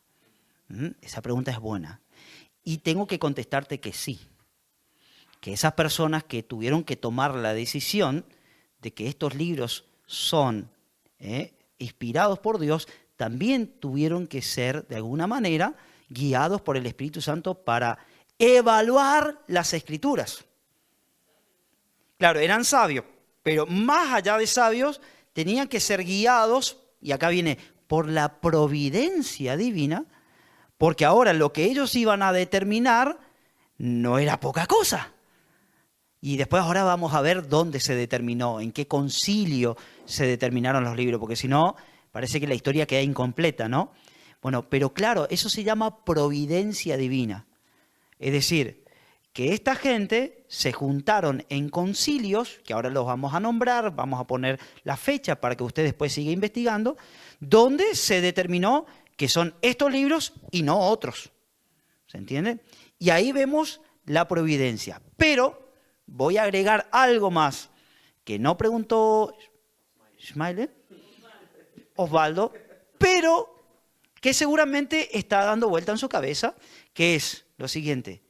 Esa pregunta es buena. Y tengo que contestarte que sí. Que esas personas que tuvieron que tomar la decisión de que estos libros son inspirados por Dios, también tuvieron que ser, de alguna manera, guiados por el Espíritu Santo para evaluar las Escrituras. Claro, eran sabios, pero más allá de sabios, tenían que ser guiados, y acá viene, por la providencia divina, porque ahora lo que ellos iban a determinar no era poca cosa. Y después ahora vamos a ver dónde se determinó, en qué concilio se determinaron los libros, porque si no, parece que la historia queda incompleta, ¿no? Bueno, pero claro, eso se llama providencia divina. Es decir, que esta gente se juntaron en concilios, que ahora los vamos a nombrar, vamos a poner la fecha para que usted después siga investigando, donde se determinó que son estos libros y no otros. ¿Se entiende? Y ahí vemos la providencia. Pero voy a agregar algo más que no preguntó Osvaldo, pero que seguramente está dando vuelta en su cabeza, que es lo siguiente.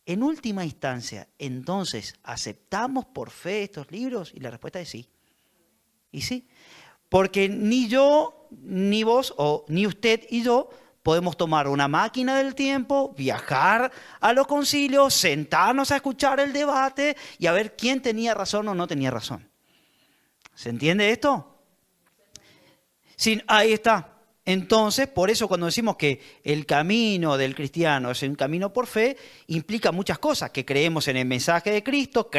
En última instancia, entonces, ¿aceptamos por fe estos libros? Y la respuesta es sí. Y sí. Porque ni yo, ni vos, o ni usted y yo podemos tomar una máquina del tiempo, viajar a los concilios, sentarnos a escuchar el debate y a ver quién tenía razón o no tenía razón. ¿Se entiende esto? Sí, ahí está. Entonces, por eso cuando decimos que el camino del cristiano es un camino por fe, implica muchas cosas, que creemos en el mensaje de Cristo,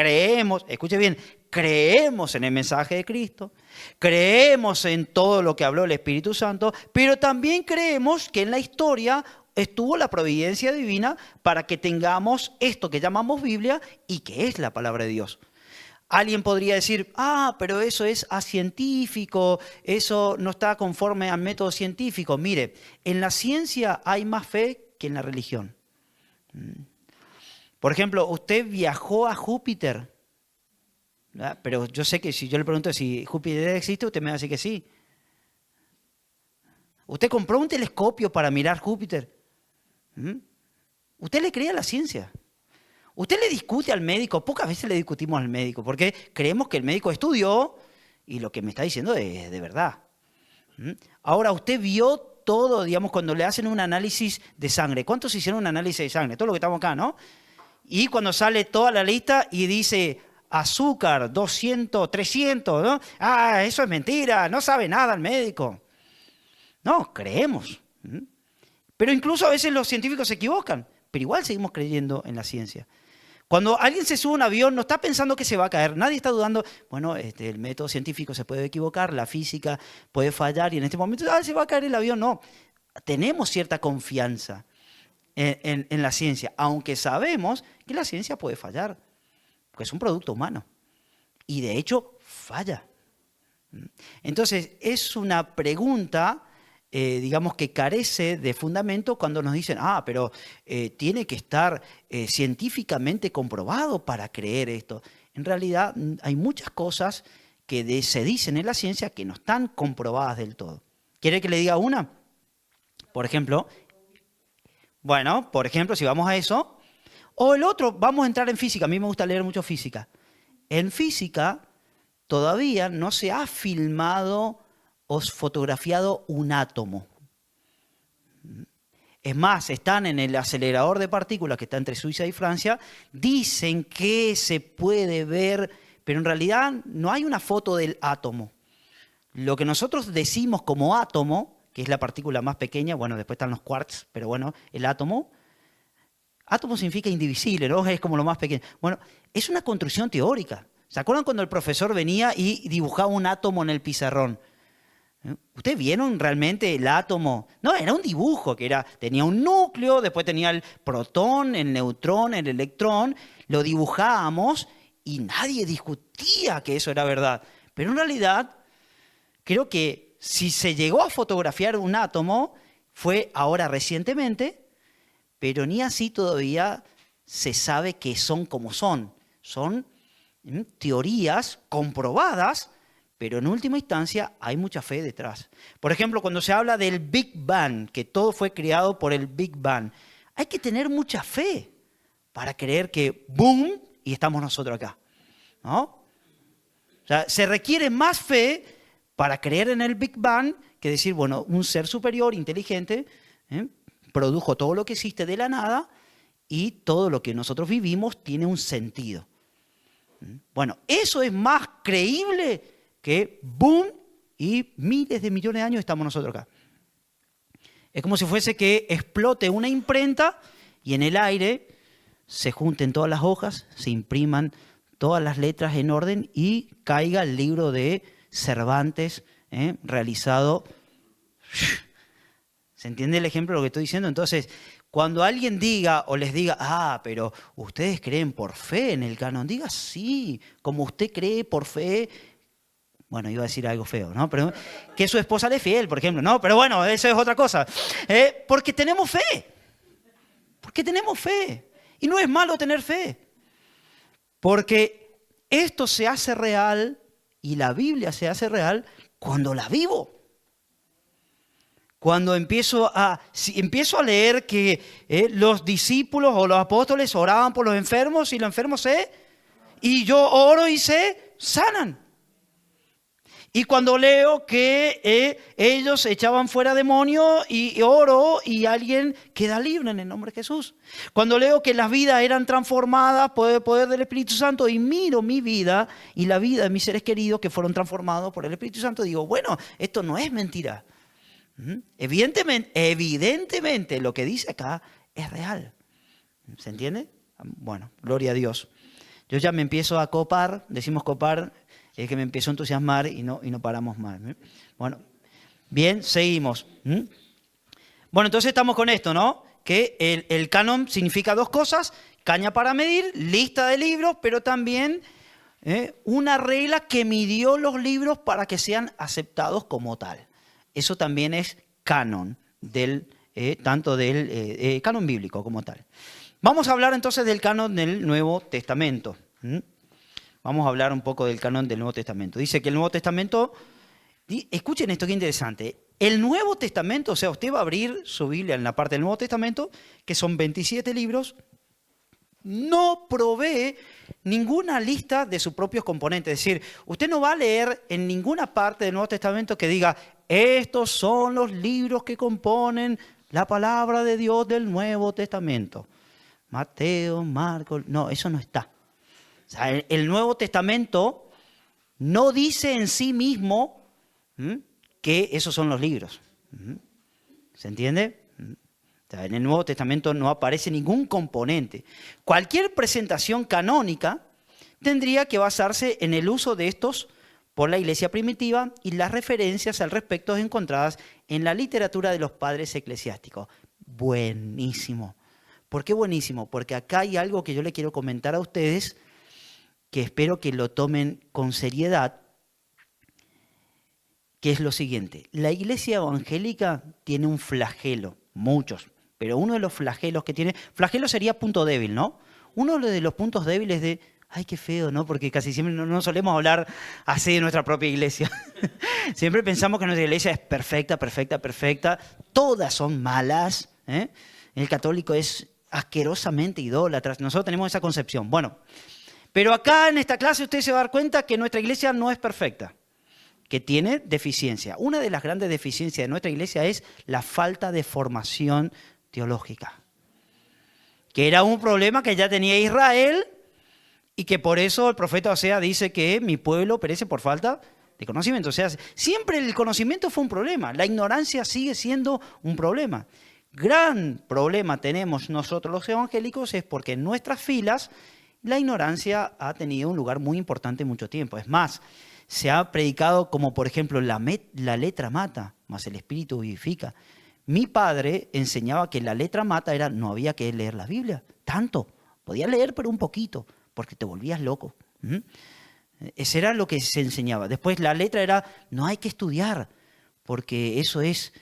escuche bien, creemos en el mensaje de Cristo, creemos en todo lo que habló el Espíritu Santo, pero también creemos que en la historia estuvo la providencia divina para que tengamos esto que llamamos Biblia y que es la palabra de Dios. Alguien podría decir, pero eso es acientífico, eso no está conforme al método científico. Mire, en la ciencia hay más fe que en la religión. Por ejemplo, usted viajó a Júpiter, ¿verdad? Pero yo sé que si yo le pregunto si Júpiter existe, usted me va a decir que sí. Usted compró un telescopio para mirar Júpiter. ¿Usted le cree a la ciencia? Usted le discute al médico, pocas veces le discutimos al médico, porque creemos que el médico estudió y lo que me está diciendo es de verdad. Ahora, usted vio todo, digamos, cuando le hacen un análisis de sangre. ¿Cuántos hicieron un análisis de sangre? Todo lo que estamos acá, ¿no? Y cuando sale toda la lista y dice azúcar, 200, 300, ¿no? Eso es mentira, no sabe nada el médico. No, creemos. Pero incluso a veces los científicos se equivocan, pero igual seguimos creyendo en la ciencia. Cuando alguien se sube a un avión, no está pensando que se va a caer. Nadie está dudando, bueno, el método científico se puede equivocar, la física puede fallar y en este momento, se va a caer el avión. No, tenemos cierta confianza en la ciencia, aunque sabemos que la ciencia puede fallar, porque es un producto humano. Y de hecho, falla. Entonces, es una pregunta digamos que carece de fundamento cuando nos dicen, pero tiene que estar científicamente comprobado para creer esto. En realidad hay muchas cosas que se dicen en la ciencia que no están comprobadas del todo. ¿Quiere que le diga una? Por ejemplo, si vamos a eso, o el otro, vamos a entrar en física. A mí me gusta leer mucho física. En física todavía no se ha filmado o fotografiado un átomo. Es más, están en el acelerador de partículas que está entre Suiza y Francia, dicen que se puede ver, pero en realidad no hay una foto del átomo. Lo que nosotros decimos como átomo, que es la partícula más pequeña, después están los quarks, pero el átomo significa indivisible, ¿no? Es como lo más pequeño. Es una construcción teórica. ¿Se acuerdan cuando el profesor venía y dibujaba un átomo en el pizarrón? ¿Ustedes vieron realmente el átomo? No, era un dibujo que tenía un núcleo, después tenía el protón, el neutrón, el electrón. Lo dibujábamos y nadie discutía que eso era verdad. Pero en realidad, creo que si se llegó a fotografiar un átomo, fue ahora recientemente, pero ni así todavía se sabe que son como son. Son teorías comprobadas, pero en última instancia hay mucha fe detrás. Por ejemplo, cuando se habla del Big Bang, que todo fue creado por el Big Bang, hay que tener mucha fe para creer que ¡boom! Y estamos nosotros acá, ¿no? O sea, se requiere más fe para creer en el Big Bang que decir, bueno, un ser superior, inteligente, produjo todo lo que existe de la nada y todo lo que nosotros vivimos tiene un sentido. Bueno, eso es más creíble que boom y miles de millones de años estamos nosotros acá. Es como si fuese que explote una imprenta y en el aire se junten todas las hojas, se impriman todas las letras en orden y caiga el libro de Cervantes realizado. ¿Se entiende el ejemplo de lo que estoy diciendo? Entonces, cuando alguien diga o les diga, pero ustedes creen por fe en el canon, diga sí, como usted cree por fe. Bueno, iba a decir algo feo, ¿no? Pero que su esposa le es fiel, por ejemplo, ¿no? Pero bueno, eso es otra cosa. Porque tenemos fe. Porque tenemos fe. Y no es malo tener fe. Porque esto se hace real y la Biblia se hace real cuando la vivo. Cuando empiezo a leer que los discípulos o los apóstoles oraban por los enfermos y los enfermos y yo oro y se sanan. Y cuando leo que ellos echaban fuera demonios y oro y alguien queda libre en el nombre de Jesús. Cuando leo que las vidas eran transformadas por el poder del Espíritu Santo y miro mi vida y la vida de mis seres queridos que fueron transformados por el Espíritu Santo, digo, bueno, esto no es mentira. Evidentemente lo que dice acá es real. ¿Se entiende? Bueno, gloria a Dios. Yo ya me empiezo a copar, decimos copar, es que me empiezo a entusiasmar y no paramos más. Bueno, bien, seguimos. Bueno, entonces estamos con esto, ¿no? Que el canon significa dos cosas: caña para medir, lista de libros, pero también una regla que midió los libros para que sean aceptados como tal. Eso también es canon, tanto del canon bíblico como tal. Vamos a hablar entonces del canon del Nuevo Testamento. Vamos a hablar un poco del canon del Nuevo Testamento. Dice que el Nuevo Testamento, escuchen esto que interesante, el Nuevo Testamento, o sea, usted va a abrir su Biblia en la parte del Nuevo Testamento, que son 27 libros, no provee ninguna lista de sus propios componentes. Es decir, usted no va a leer en ninguna parte del Nuevo Testamento que diga, estos son los libros que componen la palabra de Dios del Nuevo Testamento. Mateo, Marcos, no, eso no está. O sea, el Nuevo Testamento no dice en sí mismo que esos son los libros. ¿Se entiende? O sea, en el Nuevo Testamento no aparece ningún componente. Cualquier presentación canónica tendría que basarse en el uso de estos por la iglesia primitiva y las referencias al respecto encontradas en la literatura de los padres eclesiásticos. Buenísimo. ¿Por qué buenísimo? Porque acá hay algo que yo le quiero comentar a ustedes que espero que lo tomen con seriedad, que es lo siguiente. La iglesia evangélica tiene un flagelo, muchos, pero uno de los flagelos que tiene, flagelo sería punto débil, ¿no? Uno de los puntos débiles de, ay, qué feo, ¿no? Porque casi siempre no solemos hablar así de nuestra propia iglesia. Siempre pensamos que nuestra iglesia es perfecta, perfecta, perfecta, todas son malas, El católico es asquerosamente idólatra, nosotros tenemos esa concepción. Bueno, pero acá en esta clase usted se va a dar cuenta que nuestra iglesia no es perfecta, que tiene deficiencia. Una de las grandes deficiencias de nuestra iglesia es la falta de formación teológica, que era un problema que ya tenía Israel y que por eso el profeta Oseas dice que mi pueblo perece por falta de conocimiento. O sea, siempre el conocimiento fue un problema, la ignorancia sigue siendo un problema. Gran problema tenemos nosotros los evangélicos es porque en nuestras filas la ignorancia ha tenido un lugar muy importante mucho tiempo. Es más, se ha predicado como, por ejemplo, la letra mata, mas el espíritu vivifica. Mi padre enseñaba que la letra mata era, no había que leer la Biblia, tanto. Podías leer, pero un poquito, porque te volvías loco. Eso era lo que se enseñaba. Después la letra era, no hay que estudiar, porque eso es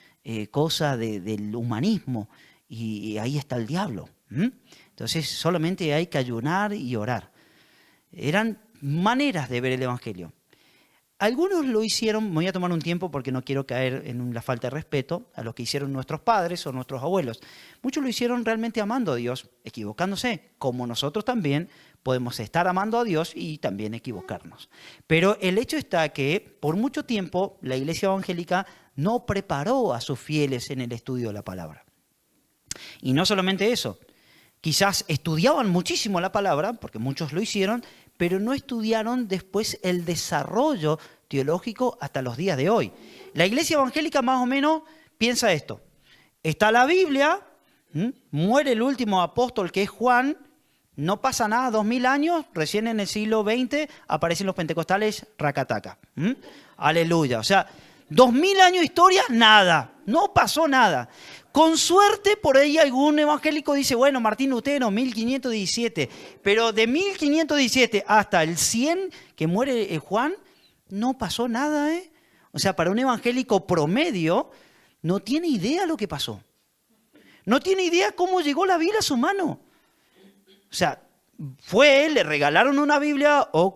cosa del humanismo, y ahí está el diablo. Entonces solamente hay que ayunar y orar. Eran maneras de ver el Evangelio. Algunos lo hicieron, me voy a tomar un tiempo porque no quiero caer en la falta de respeto a lo que hicieron nuestros padres o nuestros abuelos. Muchos lo hicieron realmente amando a Dios, equivocándose, como nosotros también podemos estar amando a Dios y también equivocarnos. Pero el hecho está que por mucho tiempo la iglesia evangélica no preparó a sus fieles en el estudio de la palabra. Y no solamente eso, quizás estudiaban muchísimo la palabra, porque muchos lo hicieron, pero no estudiaron después el desarrollo teológico hasta los días de hoy. La iglesia evangélica más o menos piensa esto. Está la Biblia, muere el último apóstol que es Juan, no pasa nada, 2000 años, recién en el siglo XX aparecen los pentecostales, racataca. Aleluya. O sea, 2000 años de historia, nada, no pasó nada. Con suerte, por ahí algún evangélico dice, bueno, Martín Lutero, 1517, pero de 1517 hasta el 100 que muere Juan, no pasó nada, ¿eh? O sea, para un evangélico promedio, no tiene idea lo que pasó. No tiene idea cómo llegó la Biblia a su mano. O sea, le regalaron una Biblia o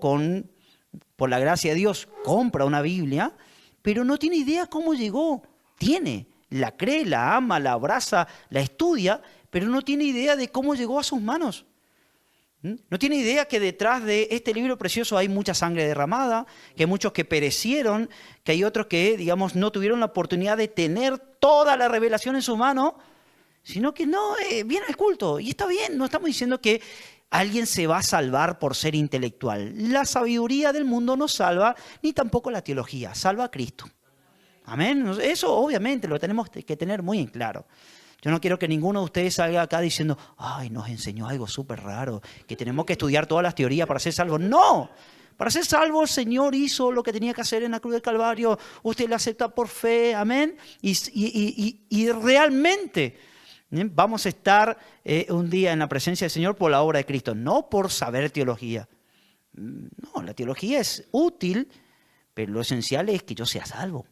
por la gracia de Dios, compra una Biblia, pero no tiene idea cómo llegó. La cree, la ama, la abraza, la estudia, pero no tiene idea de cómo llegó a sus manos. No tiene idea que detrás de este libro precioso hay mucha sangre derramada, que hay muchos que perecieron, que hay otros que, digamos, no tuvieron la oportunidad de tener toda la revelación en su mano, sino que no, viene al culto. Y está bien, no estamos diciendo que alguien se va a salvar por ser intelectual. La sabiduría del mundo no salva, ni tampoco la teología, salva a Cristo. Amén. Eso obviamente lo tenemos que tener muy en claro. Yo no quiero que ninguno de ustedes salga acá diciendo, ay, nos enseñó algo súper raro, que tenemos que estudiar todas las teorías para ser salvos. No, para ser salvo el Señor hizo lo que tenía que hacer en la cruz del Calvario, usted lo acepta por fe, amén. Y realmente vamos a estar un día en la presencia del Señor por la obra de Cristo, no por saber teología. No, la teología es útil, pero lo esencial es que yo sea salvo.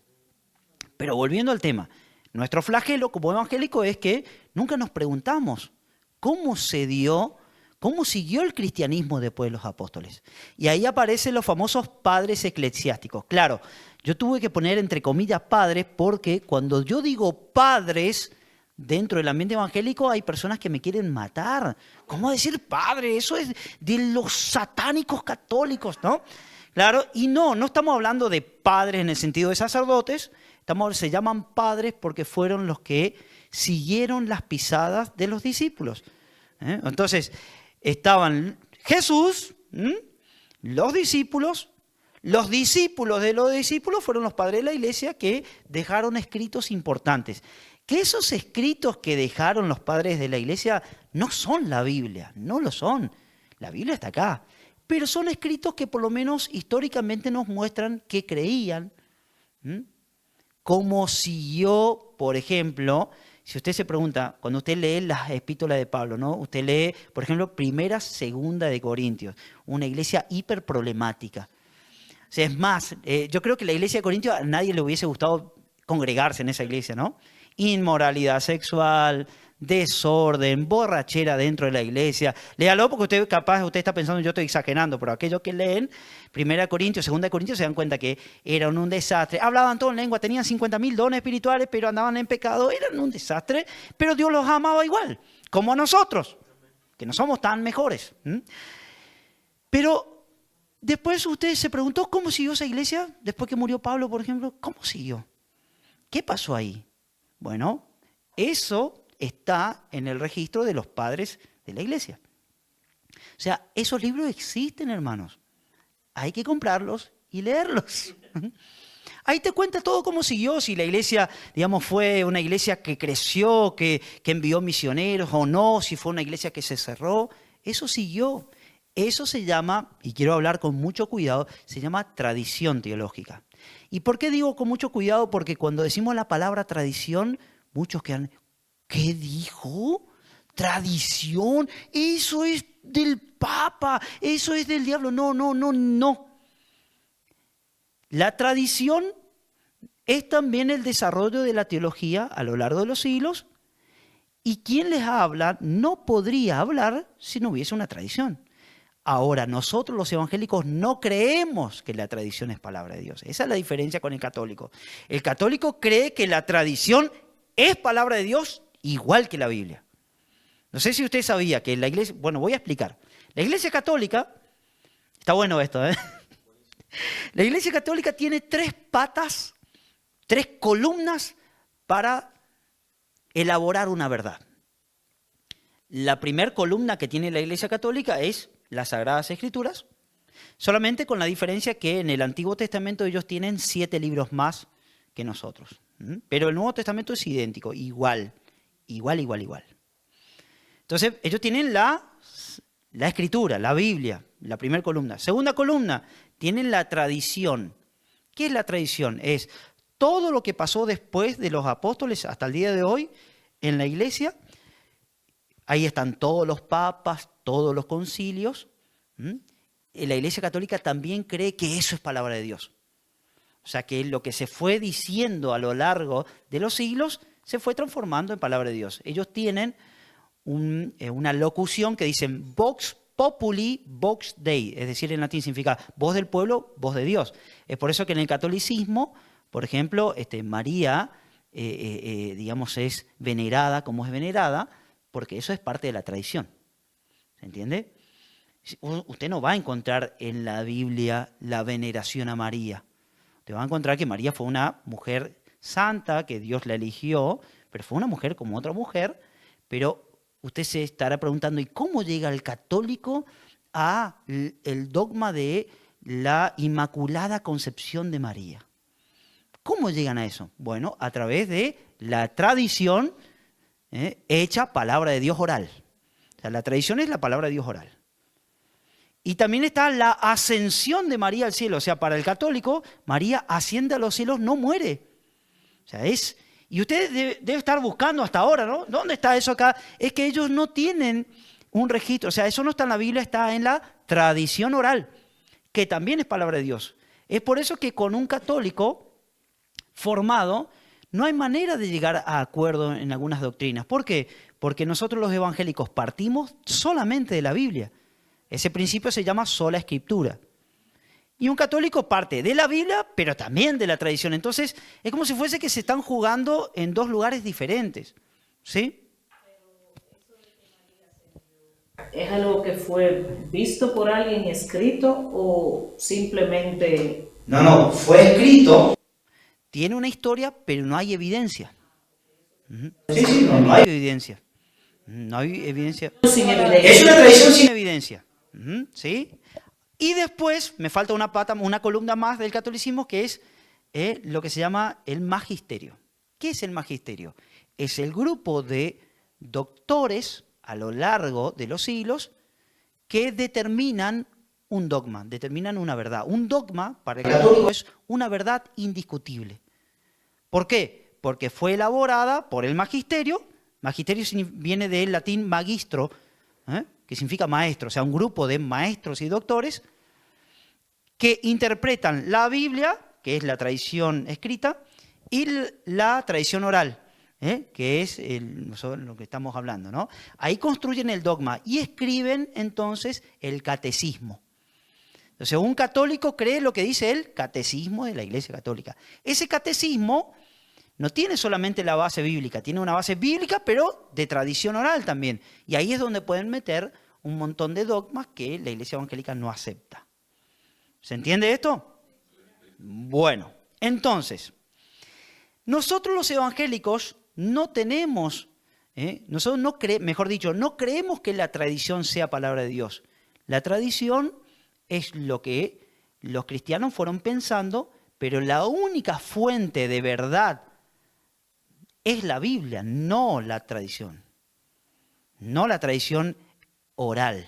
Pero volviendo al tema, nuestro flagelo como evangélico es que nunca nos preguntamos cómo siguió el cristianismo después de los apóstoles. Y ahí aparecen los famosos padres eclesiásticos. Claro, yo tuve que poner entre comillas padres porque cuando yo digo padres dentro del ambiente evangélico hay personas que me quieren matar. ¿Cómo decir padre? Eso es de los satánicos católicos, ¿no? Claro, y no estamos hablando de padres en el sentido de sacerdotes. Se llaman padres porque fueron los que siguieron las pisadas de los discípulos. Entonces, estaban Jesús, los discípulos de los discípulos fueron los padres de la iglesia que dejaron escritos importantes. Que esos escritos que dejaron los padres de la iglesia no son la Biblia, no lo son. La Biblia está acá. Pero son escritos que por lo menos históricamente nos muestran que creían. Cómo siguió, por ejemplo, si usted se pregunta, cuando usted lee las epístolas de Pablo, ¿no? Usted lee, por ejemplo, Primera, Segunda de Corintios, una iglesia hiper problemática. O sea, es más, yo creo que la iglesia de Corintios a nadie le hubiese gustado congregarse en esa iglesia, ¿no? Inmoralidad sexual, desorden, borrachera dentro de la iglesia. Léalo porque usted está pensando, yo estoy exagerando, pero aquellos que leen 1 Corintios, 2 Corintios se dan cuenta que eran un desastre. Hablaban todo en lengua, tenían 50.000 dones espirituales, pero andaban en pecado, eran un desastre, pero Dios los amaba igual, como a nosotros, que no somos tan mejores. Pero después usted se preguntó, ¿cómo siguió esa iglesia? Después que murió Pablo, por ejemplo, ¿cómo siguió? ¿Qué pasó ahí? Bueno, eso está en el registro de los padres de la iglesia. O sea, esos libros existen, hermanos. Hay que comprarlos y leerlos. Ahí te cuenta todo cómo siguió, si la iglesia, digamos, fue una iglesia que creció, que envió misioneros o no, si fue una iglesia que se cerró. Eso siguió. Eso se llama, y quiero hablar con mucho cuidado, se llama tradición teológica. ¿Y por qué digo con mucho cuidado? Porque cuando decimos la palabra tradición, muchos quedan, ¿qué dijo? Tradición, eso es del Papa, eso es del diablo. No. La tradición es también el desarrollo de la teología a lo largo de los siglos y quien les habla no podría hablar si no hubiese una tradición. Ahora, nosotros los evangélicos no creemos que la tradición es palabra de Dios. Esa es la diferencia con el católico. El católico cree que la tradición es palabra de Dios igual que la Biblia. No sé si usted sabía que la iglesia... Bueno, voy a explicar. La iglesia católica... Está bueno esto, ¿eh? La iglesia católica tiene 3 patas, 3 columnas para elaborar una verdad. La primera columna que tiene la iglesia católica es las Sagradas Escrituras, solamente con la diferencia que en el Antiguo Testamento ellos tienen 7 libros más que nosotros. Pero el Nuevo Testamento es idéntico, igual. Entonces, ellos tienen la Escritura, la Biblia, la primera columna. Segunda columna, tienen la tradición. ¿Qué es la tradición? Es todo lo que pasó después de los apóstoles hasta el día de hoy en la iglesia. Ahí están todos los papas, todos los concilios. La Iglesia Católica también cree que eso es palabra de Dios. O sea, que lo que se fue diciendo a lo largo de los siglos se fue transformando en palabra de Dios. Ellos tienen una locución que dicen Vox Populi, Vox Dei. Es decir, en latín significa voz del pueblo, voz de Dios. Es por eso que en el catolicismo, por ejemplo, María, digamos, es venerada como es venerada, porque eso es parte de la tradición. ¿Se entiende? Usted no va a encontrar en la Biblia la veneración a María. Usted va a encontrar que María fue una mujer santa, que Dios la eligió, pero fue una mujer como otra mujer. Pero usted se estará preguntando, ¿y cómo llega el católico a el dogma de la Inmaculada Concepción de María? ¿Cómo llegan a eso? Bueno, a través de la tradición hecha palabra de Dios oral. O sea, la tradición es la palabra de Dios oral. Y también está la ascensión de María al cielo. O sea, para el católico, María asciende a los cielos, no muere. O sea, y usted debe estar buscando hasta ahora, ¿no? ¿Dónde está eso acá? Es que ellos no tienen un registro. O sea, eso no está en la Biblia, está en la tradición oral, que también es palabra de Dios. Es por eso que con un católico formado no hay manera de llegar a acuerdo en algunas doctrinas. ¿Por qué? Porque nosotros los evangélicos partimos solamente de la Biblia. Ese principio se llama sola escritura. Y un católico parte de la Biblia, pero también de la tradición. Entonces, es como si fuese que se están jugando en 2 lugares diferentes. ¿Sí? ¿Es algo que fue visto por alguien, escrito, o simplemente...? No, fue escrito. Tiene una historia, pero no hay evidencia. Sí, no hay evidencia. No hay evidencia. Sin evidencia. Es una tradición sin evidencia. ¿Sí? Y después me falta una columna más del catolicismo, que es lo que se llama el magisterio. ¿Qué es el magisterio? Es el grupo de doctores a lo largo de los siglos que determinan un dogma, determinan una verdad. Un dogma para el católico es una verdad indiscutible. ¿Por qué? Porque fue elaborada por el magisterio. Magisterio viene del latín magistro, que significa maestro, o sea, un grupo de maestros y doctores que interpretan la Biblia, que es la tradición escrita, y la tradición oral, que es lo que estamos hablando, ¿no? Ahí construyen el dogma y escriben entonces el catecismo. Entonces, un católico cree lo que dice el catecismo de la Iglesia Católica. Ese catecismo no tiene solamente la base bíblica, tiene una base bíblica, pero de tradición oral también. Y ahí es donde pueden meter un montón de dogmas que la Iglesia Evangélica no acepta. ¿Se entiende esto? Bueno, entonces, nosotros los evangélicos no tenemos, nosotros no creemos que la tradición sea palabra de Dios. La tradición es lo que los cristianos fueron pensando, pero la única fuente de verdad es la Biblia, no la tradición. No la tradición oral.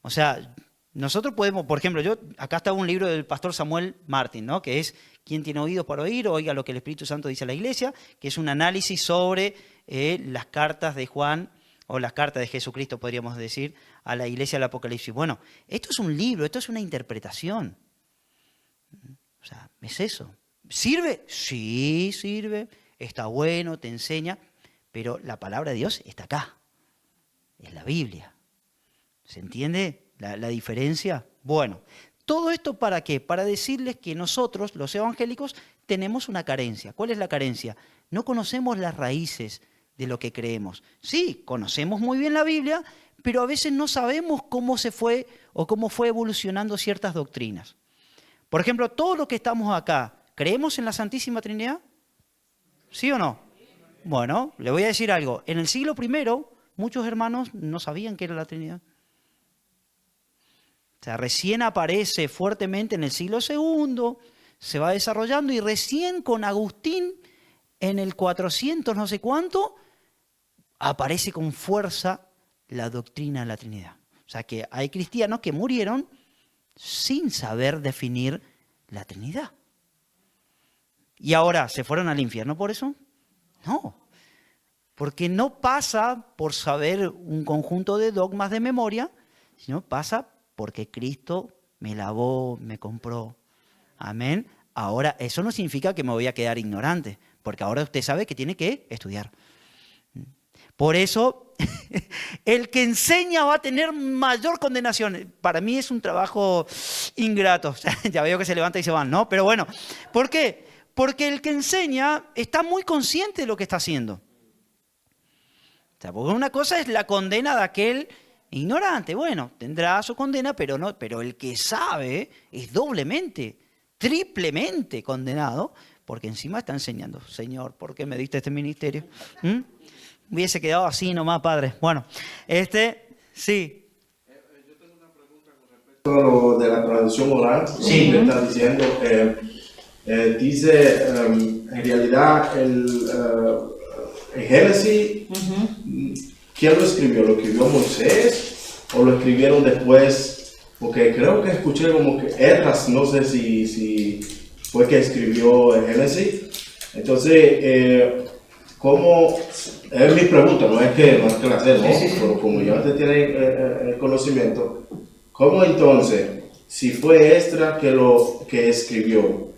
O sea, nosotros podemos, por ejemplo, acá está un libro del pastor Samuel Martin, ¿no? Que es Quien tiene oídos para oír, oiga lo que el Espíritu Santo dice a la iglesia, que es un análisis sobre las cartas de Juan, o las cartas de Jesucristo, podríamos decir, a la iglesia del Apocalipsis. Bueno, esto es un libro, esto es una interpretación. O sea, es eso. ¿Sirve? Sí, sirve. Está bueno, te enseña, pero la palabra de Dios está acá. Es la Biblia. ¿Se entiende? la diferencia? Bueno, ¿todo esto para qué? Para decirles que nosotros, los evangélicos, tenemos una carencia. ¿Cuál es la carencia? No conocemos las raíces de lo que creemos. Sí, conocemos muy bien la Biblia, pero a veces no sabemos cómo se fue o cómo fue evolucionando ciertas doctrinas. Por ejemplo, todos los que estamos acá, ¿creemos en la Santísima Trinidad? ¿Sí o no? Bueno, le voy a decir algo. En el siglo I, muchos hermanos no sabían qué era la Trinidad. O sea, recién aparece fuertemente en el siglo II, se va desarrollando y recién con Agustín en el 400 no sé cuánto, aparece con fuerza la doctrina de la Trinidad. O sea que hay cristianos que murieron sin saber definir la Trinidad. ¿Y ahora se fueron al infierno por eso? No, porque no pasa por saber un conjunto de dogmas de memoria, sino pasa porque Cristo me lavó, me compró. Amén. Ahora, eso no significa que me voy a quedar ignorante, porque ahora usted sabe que tiene que estudiar. Por eso, el que enseña va a tener mayor condenación. Para mí es un trabajo ingrato. Ya veo que se levanta y se van, ¿no? Pero bueno, ¿por qué? Porque el que enseña está muy consciente de lo que está haciendo. O sea, porque una cosa es la condena de aquel ignorante. Bueno, tendrá su condena, pero el que sabe es doblemente, triplemente condenado, porque encima está enseñando. Señor, ¿por qué me diste este ministerio? Hubiese quedado así nomás, padre. Bueno, sí. Yo tengo una pregunta con respecto a lo de la tradición oral, lo Sí. que usted está diciendo. Dice, en realidad, el Génesis, ¿quién lo escribió? ¿Lo escribió Moisés o lo escribieron después? Porque creo que escuché como que Esdras, no sé si fue que escribió el Génesis. Entonces, ¿cómo? Es mi pregunta, no es que la sé, ¿no? Sí. Pero como ya usted tiene el conocimiento, ¿cómo entonces, si fue Esdras que escribió,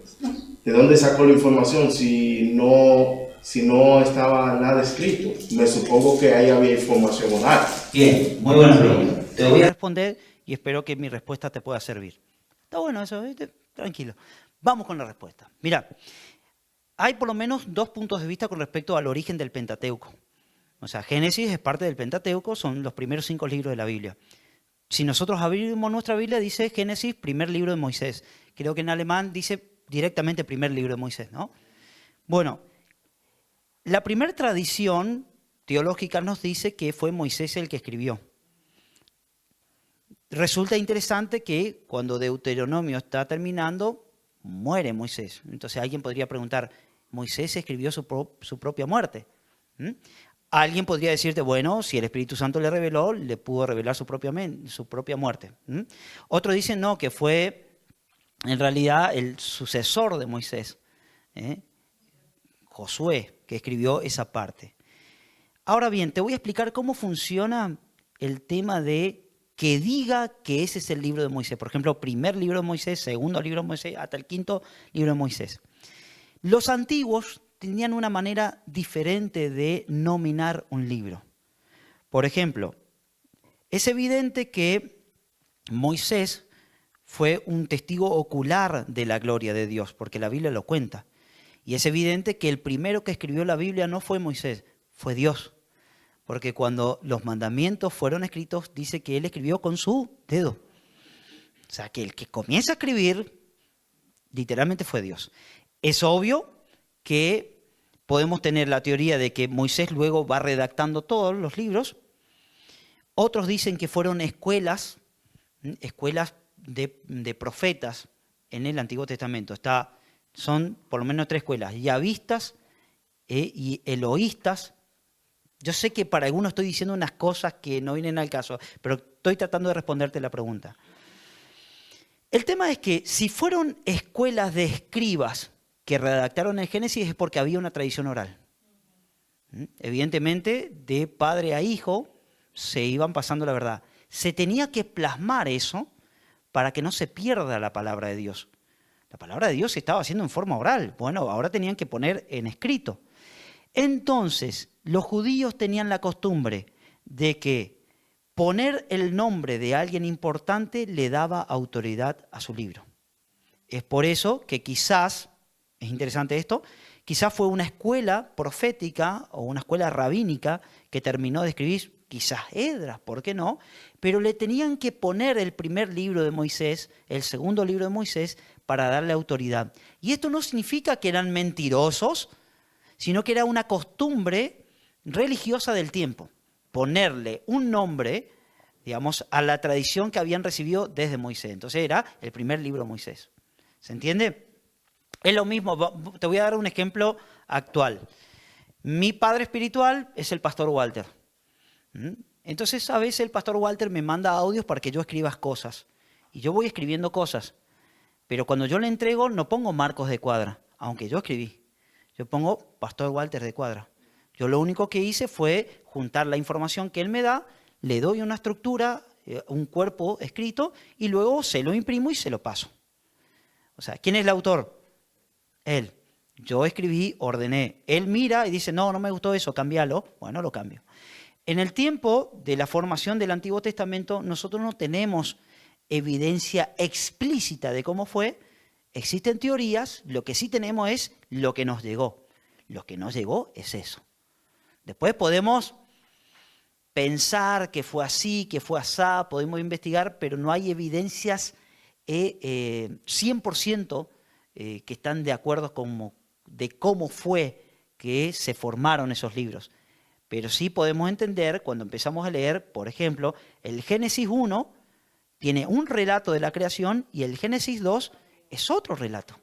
de dónde sacó la información si no estaba nada escrito? Me supongo que ahí había información oral. Bien, muy buena pregunta. Te voy a responder y espero que mi respuesta te pueda servir. Está bueno eso, ¿viste? Tranquilo. Vamos con la respuesta. Mira, hay por lo menos dos puntos de vista con respecto al origen del Pentateuco. O sea, Génesis es parte del Pentateuco, son los primeros 5 libros de la Biblia. Si nosotros abrimos nuestra Biblia, dice Génesis, primer libro de Moisés. Creo que en alemán dice directamente primer libro de Moisés, ¿no? Bueno, la primera tradición teológica nos dice que fue Moisés el que escribió. Resulta interesante que cuando Deuteronomio está terminando, muere Moisés. Entonces alguien podría preguntar, ¿Moisés escribió su propia muerte? Alguien podría decirte, bueno, si el Espíritu Santo le reveló, le pudo revelar su propia muerte. Otros dicen, no, que fue en realidad el sucesor de Moisés, Josué, que escribió esa parte. Ahora bien, te voy a explicar cómo funciona el tema de que diga que ese es el libro de Moisés. Por ejemplo, primer libro de Moisés, segundo libro de Moisés, hasta el quinto libro de Moisés. Los antiguos tenían una manera diferente de nominar un libro. Por ejemplo, es evidente que Moisés fue un testigo ocular de la gloria de Dios, porque la Biblia lo cuenta. Y es evidente que el primero que escribió la Biblia no fue Moisés, fue Dios. Porque cuando los mandamientos fueron escritos, dice que él escribió con su dedo. O sea, que el que comienza a escribir, literalmente fue Dios. Es obvio que podemos tener la teoría de que Moisés luego va redactando todos los libros. Otros dicen que fueron escuelas de profetas en el Antiguo Testamento. Son por lo menos 3 escuelas, yavistas y eloístas. Yo sé que para algunos estoy diciendo unas cosas que no vienen al caso, pero estoy tratando de responderte la pregunta. El tema es que si fueron escuelas de escribas que redactaron el Génesis es porque había una tradición oral. Evidentemente, de padre a hijo se iban pasando la verdad. Se tenía que plasmar eso para que no se pierda la palabra de Dios. La palabra de Dios se estaba haciendo en forma oral. Bueno, ahora tenían que poner en escrito. Entonces, los judíos tenían la costumbre de que poner el nombre de alguien importante le daba autoridad a su libro. Es por eso que quizás, es interesante esto, quizás fue una escuela profética o una escuela rabínica que terminó de escribir, quizás Esdras, ¿por qué no? Pero le tenían que poner el primer libro de Moisés, el segundo libro de Moisés, para darle autoridad. Y esto no significa que eran mentirosos, sino que era una costumbre religiosa del tiempo. Ponerle un nombre, digamos, a la tradición que habían recibido desde Moisés. Entonces era el primer libro de Moisés. ¿Se entiende? Es lo mismo, te voy a dar un ejemplo actual. Mi padre espiritual es el pastor Walter. Entonces a veces el pastor Walter me manda audios para que yo escriba cosas. Y yo voy escribiendo cosas. Pero cuando yo le entrego no pongo Marcos de Cuadra, aunque yo escribí. Yo pongo pastor Walter de Cuadra. Yo lo único que hice fue juntar la información que él me da, le doy una estructura, un cuerpo escrito, y luego se lo imprimo y se lo paso. O sea, ¿quién es el autor? Él. Yo escribí, ordené. Él mira y dice, no me gustó eso, cámbialo. Bueno, lo cambio. En el tiempo de la formación del Antiguo Testamento, nosotros no tenemos evidencia explícita de cómo fue. Existen teorías, lo que sí tenemos es lo que nos llegó. Lo que nos llegó es eso. Después podemos pensar que fue así, que fue asá, podemos investigar, pero no hay evidencias 100% que están de acuerdo de cómo fue que se formaron esos libros. Pero sí podemos entender cuando empezamos a leer, por ejemplo, el Génesis 1 tiene un relato de la creación y el Génesis 2 es otro relato.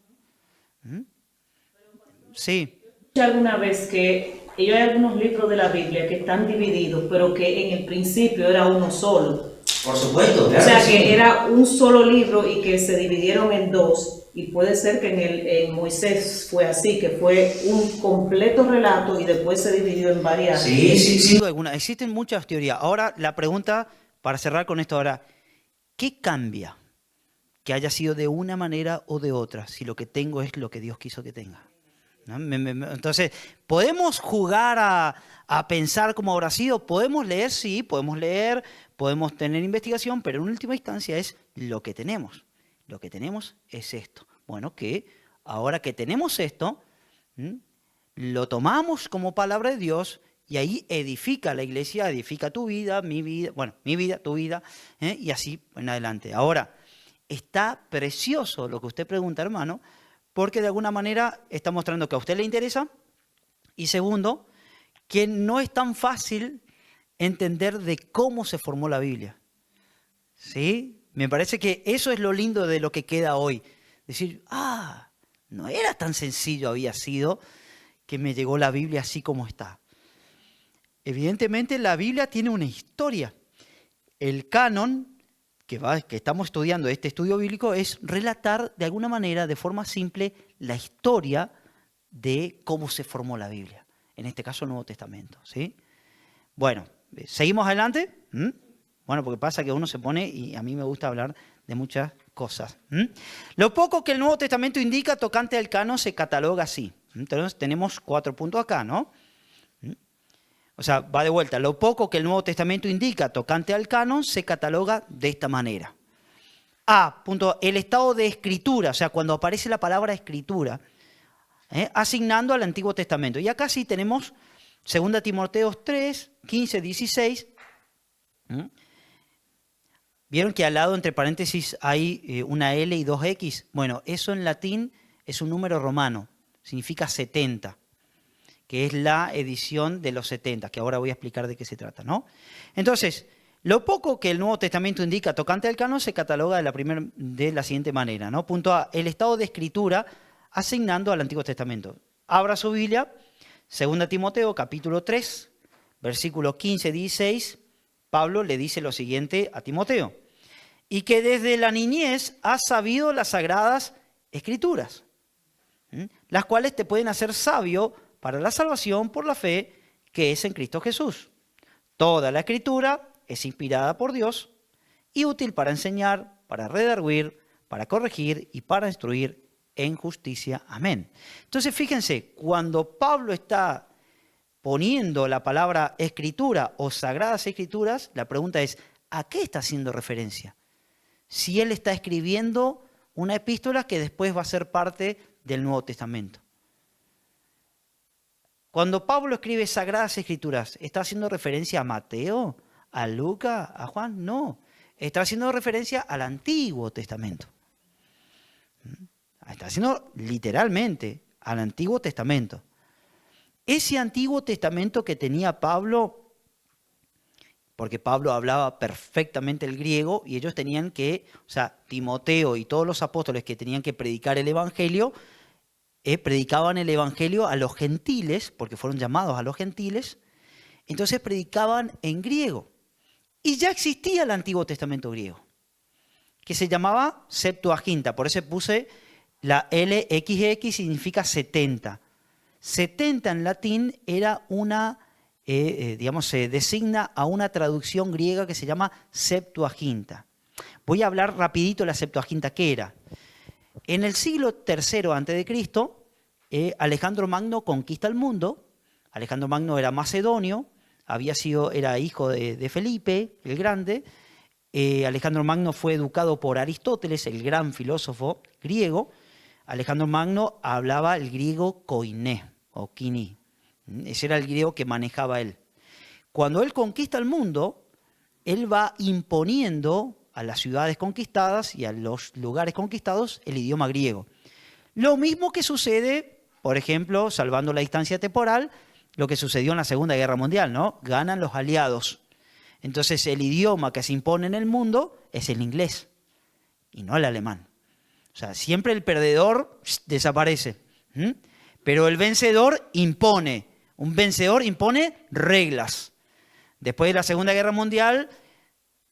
Sí. Alguna vez que hay algunos libros de la Biblia que están divididos, pero que en el principio era uno solo. Por supuesto, claro. O sea, que era un solo libro y que se dividieron en dos. Y puede ser que en Moisés fue así, que fue un completo relato y después se dividió en varias. Sí. Existen muchas teorías. Ahora, la pregunta, para cerrar con esto ahora, ¿qué cambia que haya sido de una manera o de otra si lo que tengo es lo que Dios quiso que tenga? ¿No? Entonces, ¿podemos jugar a pensar cómo habrá sido? ¿Podemos leer? Sí, podemos leer, podemos tener investigación, pero en última instancia es lo que tenemos. Lo que tenemos es esto. Bueno, que ahora que tenemos esto, lo tomamos como palabra de Dios y ahí edifica la iglesia, edifica tu vida, mi vida, tu vida, y así en adelante. Ahora, está precioso lo que usted pregunta, hermano, porque de alguna manera está mostrando que a usted le interesa y segundo, que no es tan fácil entender de cómo se formó la Biblia. ¿Sí? Me parece que eso es lo lindo de lo que queda hoy. Decir, no era tan sencillo había sido que me llegó la Biblia así como está. Evidentemente la Biblia tiene una historia. El canon que estamos estudiando, este estudio bíblico, es relatar de alguna manera, de forma simple, la historia de cómo se formó la Biblia. En este caso el Nuevo Testamento. ¿Sí? Bueno, ¿seguimos adelante? Bueno, porque pasa que uno se pone, y a mí me gusta hablar de muchas cosas. Lo poco que el Nuevo Testamento indica tocante al canon se cataloga así. Entonces tenemos 4 puntos acá, ¿no? O sea, va de vuelta. Lo poco que el Nuevo Testamento indica tocante al canon se cataloga de esta manera. Punto, el estado de escritura, o sea, cuando aparece la palabra escritura, asignando al Antiguo Testamento. Y acá sí tenemos 2 Timoteo 3, 15, 16. ¿Vieron que al lado, entre paréntesis, hay una L y 2X? Bueno, eso en latín es un número romano, significa 70, que es la edición de los 70, que ahora voy a explicar de qué se trata, ¿no? Entonces, lo poco que el Nuevo Testamento indica tocante al canon se cataloga de la siguiente manera, ¿no? Punto A, el estado de escritura asignando al Antiguo Testamento. Abra su Biblia, 2 Timoteo, capítulo 3, versículo 15, 16, Pablo le dice lo siguiente a Timoteo, y que desde la niñez has sabido las sagradas escrituras, las cuales te pueden hacer sabio para la salvación por la fe que es en Cristo Jesús. Toda la escritura es inspirada por Dios y útil para enseñar, para redarguir, para corregir y para instruir en justicia. Amén. Entonces fíjense, cuando Pablo está poniendo la palabra escritura o sagradas escrituras, la pregunta es, ¿a qué está haciendo referencia? Si él está escribiendo una epístola que después va a ser parte del Nuevo Testamento. Cuando Pablo escribe sagradas escrituras, ¿está haciendo referencia a Mateo, a Lucas, a Juan? No, está haciendo referencia al Antiguo Testamento. Está haciendo literalmente al Antiguo Testamento. Ese Antiguo Testamento que tenía Pablo, porque Pablo hablaba perfectamente el griego y ellos tenían que, o sea, Timoteo y todos los apóstoles que tenían que predicar el Evangelio, predicaban el Evangelio a los gentiles, porque fueron llamados a los gentiles, entonces predicaban en griego. Y ya existía el Antiguo Testamento griego, que se llamaba Septuaginta, por eso puse la LXX, significa 70. 70 en latín era una, digamos, se designa a una traducción griega que se llama Septuaginta. Voy a hablar rapidito de la Septuaginta, ¿qué era? En el siglo III a.C., Alejandro Magno conquista el mundo. Alejandro Magno era macedonio, era hijo de Felipe el Grande. Alejandro Magno fue educado por Aristóteles, el gran filósofo griego. Alejandro Magno hablaba el griego koiné o kini. Ese era el griego que manejaba él. Cuando él conquista el mundo, él va imponiendo a las ciudades conquistadas y a los lugares conquistados el idioma griego. Lo mismo que sucede, por ejemplo, salvando la distancia temporal, lo que sucedió en la Segunda Guerra Mundial, ¿no? Ganan los aliados. Entonces el idioma que se impone en el mundo es el inglés y no el alemán. O sea, siempre el perdedor desaparece, pero el vencedor impone. Un vencedor impone reglas. Después de la Segunda Guerra Mundial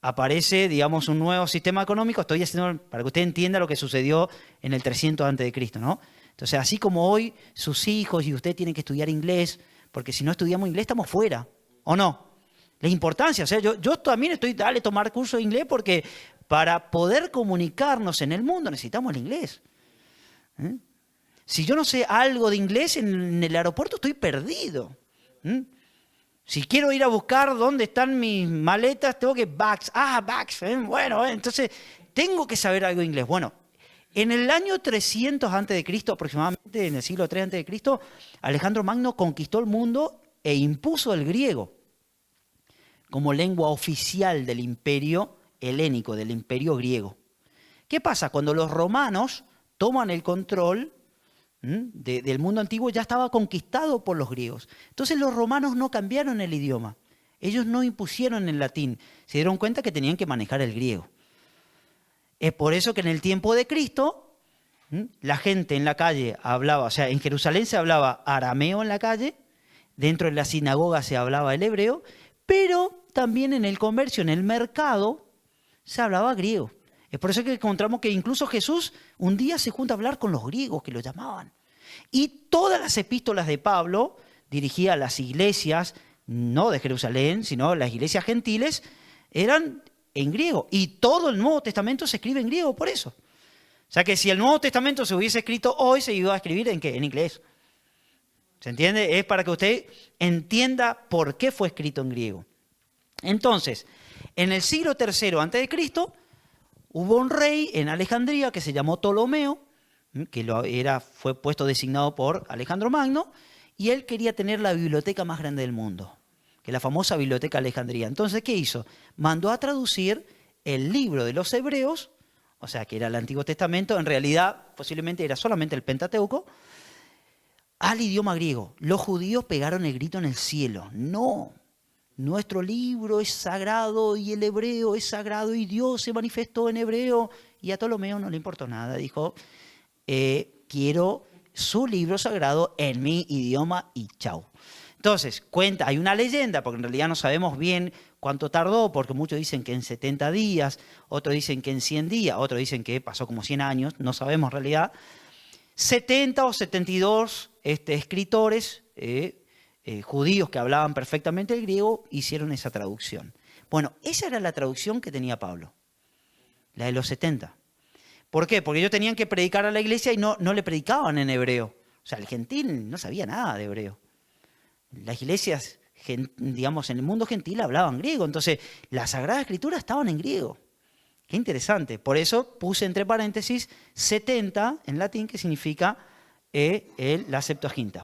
aparece, digamos, un nuevo sistema económico. Estoy haciendo para que usted entienda lo que sucedió en el 300 a.C., ¿no? Entonces, así como hoy sus hijos y usted tienen que estudiar inglés, porque si no estudiamos inglés estamos fuera, ¿o no? La importancia, o sea, yo también estoy, dale, tomar curso de inglés porque para poder comunicarnos en el mundo necesitamos el inglés. Si yo no sé algo de inglés en el aeropuerto estoy perdido. Si quiero ir a buscar dónde están mis maletas, tengo que bags. Bueno, entonces tengo que saber algo de inglés. Bueno, en el año 300 a.C., aproximadamente en el siglo III a.C., Alejandro Magno conquistó el mundo e impuso el griego como lengua oficial del imperio helénico, del imperio griego. ¿Qué pasa? Cuando los romanos toman el control del mundo antiguo, ya estaba conquistado por los griegos. Entonces los romanos no cambiaron el idioma. Ellos no impusieron el latín. Se dieron cuenta que tenían que manejar el griego. Es por eso que en el tiempo de Cristo, la gente en la calle hablaba, o sea, en Jerusalén se hablaba arameo en la calle, dentro de la sinagoga se hablaba el hebreo, pero también en el comercio, en el mercado, se hablaba griego. Es por eso que encontramos que incluso Jesús un día se junta a hablar con los griegos que lo llamaban. Y todas las epístolas de Pablo, dirigidas a las iglesias, no de Jerusalén, sino las iglesias gentiles, eran en griego. Y todo el Nuevo Testamento se escribe en griego por eso. O sea que si el Nuevo Testamento se hubiese escrito hoy, se iba a escribir ¿en qué? En inglés. ¿Se entiende? Es para que usted entienda por qué fue escrito en griego. Entonces, en el siglo III a.C., hubo un rey en Alejandría que se llamó Ptolomeo, que fue puesto designado por Alejandro Magno, y él quería tener la biblioteca más grande del mundo, que es la famosa Biblioteca de Alejandría. Entonces, ¿qué hizo? Mandó a traducir el libro de los hebreos, o sea, que era el Antiguo Testamento, en realidad posiblemente era solamente el Pentateuco, al idioma griego. Los judíos pegaron el grito en el cielo. No, nuestro libro es sagrado y el hebreo es sagrado y Dios se manifestó en hebreo. Y a Ptolomeo no le importó nada. Dijo, quiero su libro sagrado en mi idioma y chau. Entonces, hay una leyenda, porque en realidad no sabemos bien cuánto tardó, porque muchos dicen que en 70 días, otros dicen que en 100 días, otros dicen que pasó como 100 años, no sabemos en realidad. 70 o 72 escritores judíos que hablaban perfectamente el griego hicieron esa traducción. Bueno, esa era la traducción que tenía Pablo, la de los 70. ¿Por qué? Porque ellos tenían que predicar a la iglesia y no le predicaban en hebreo. O sea, el gentil no sabía nada de hebreo. las iglesias, digamos, en el mundo gentil hablaban griego, entonces la Sagrada Escritura estaban en griego. Qué interesante. Por eso puse entre paréntesis 70 en latín, que significa la Septuaginta.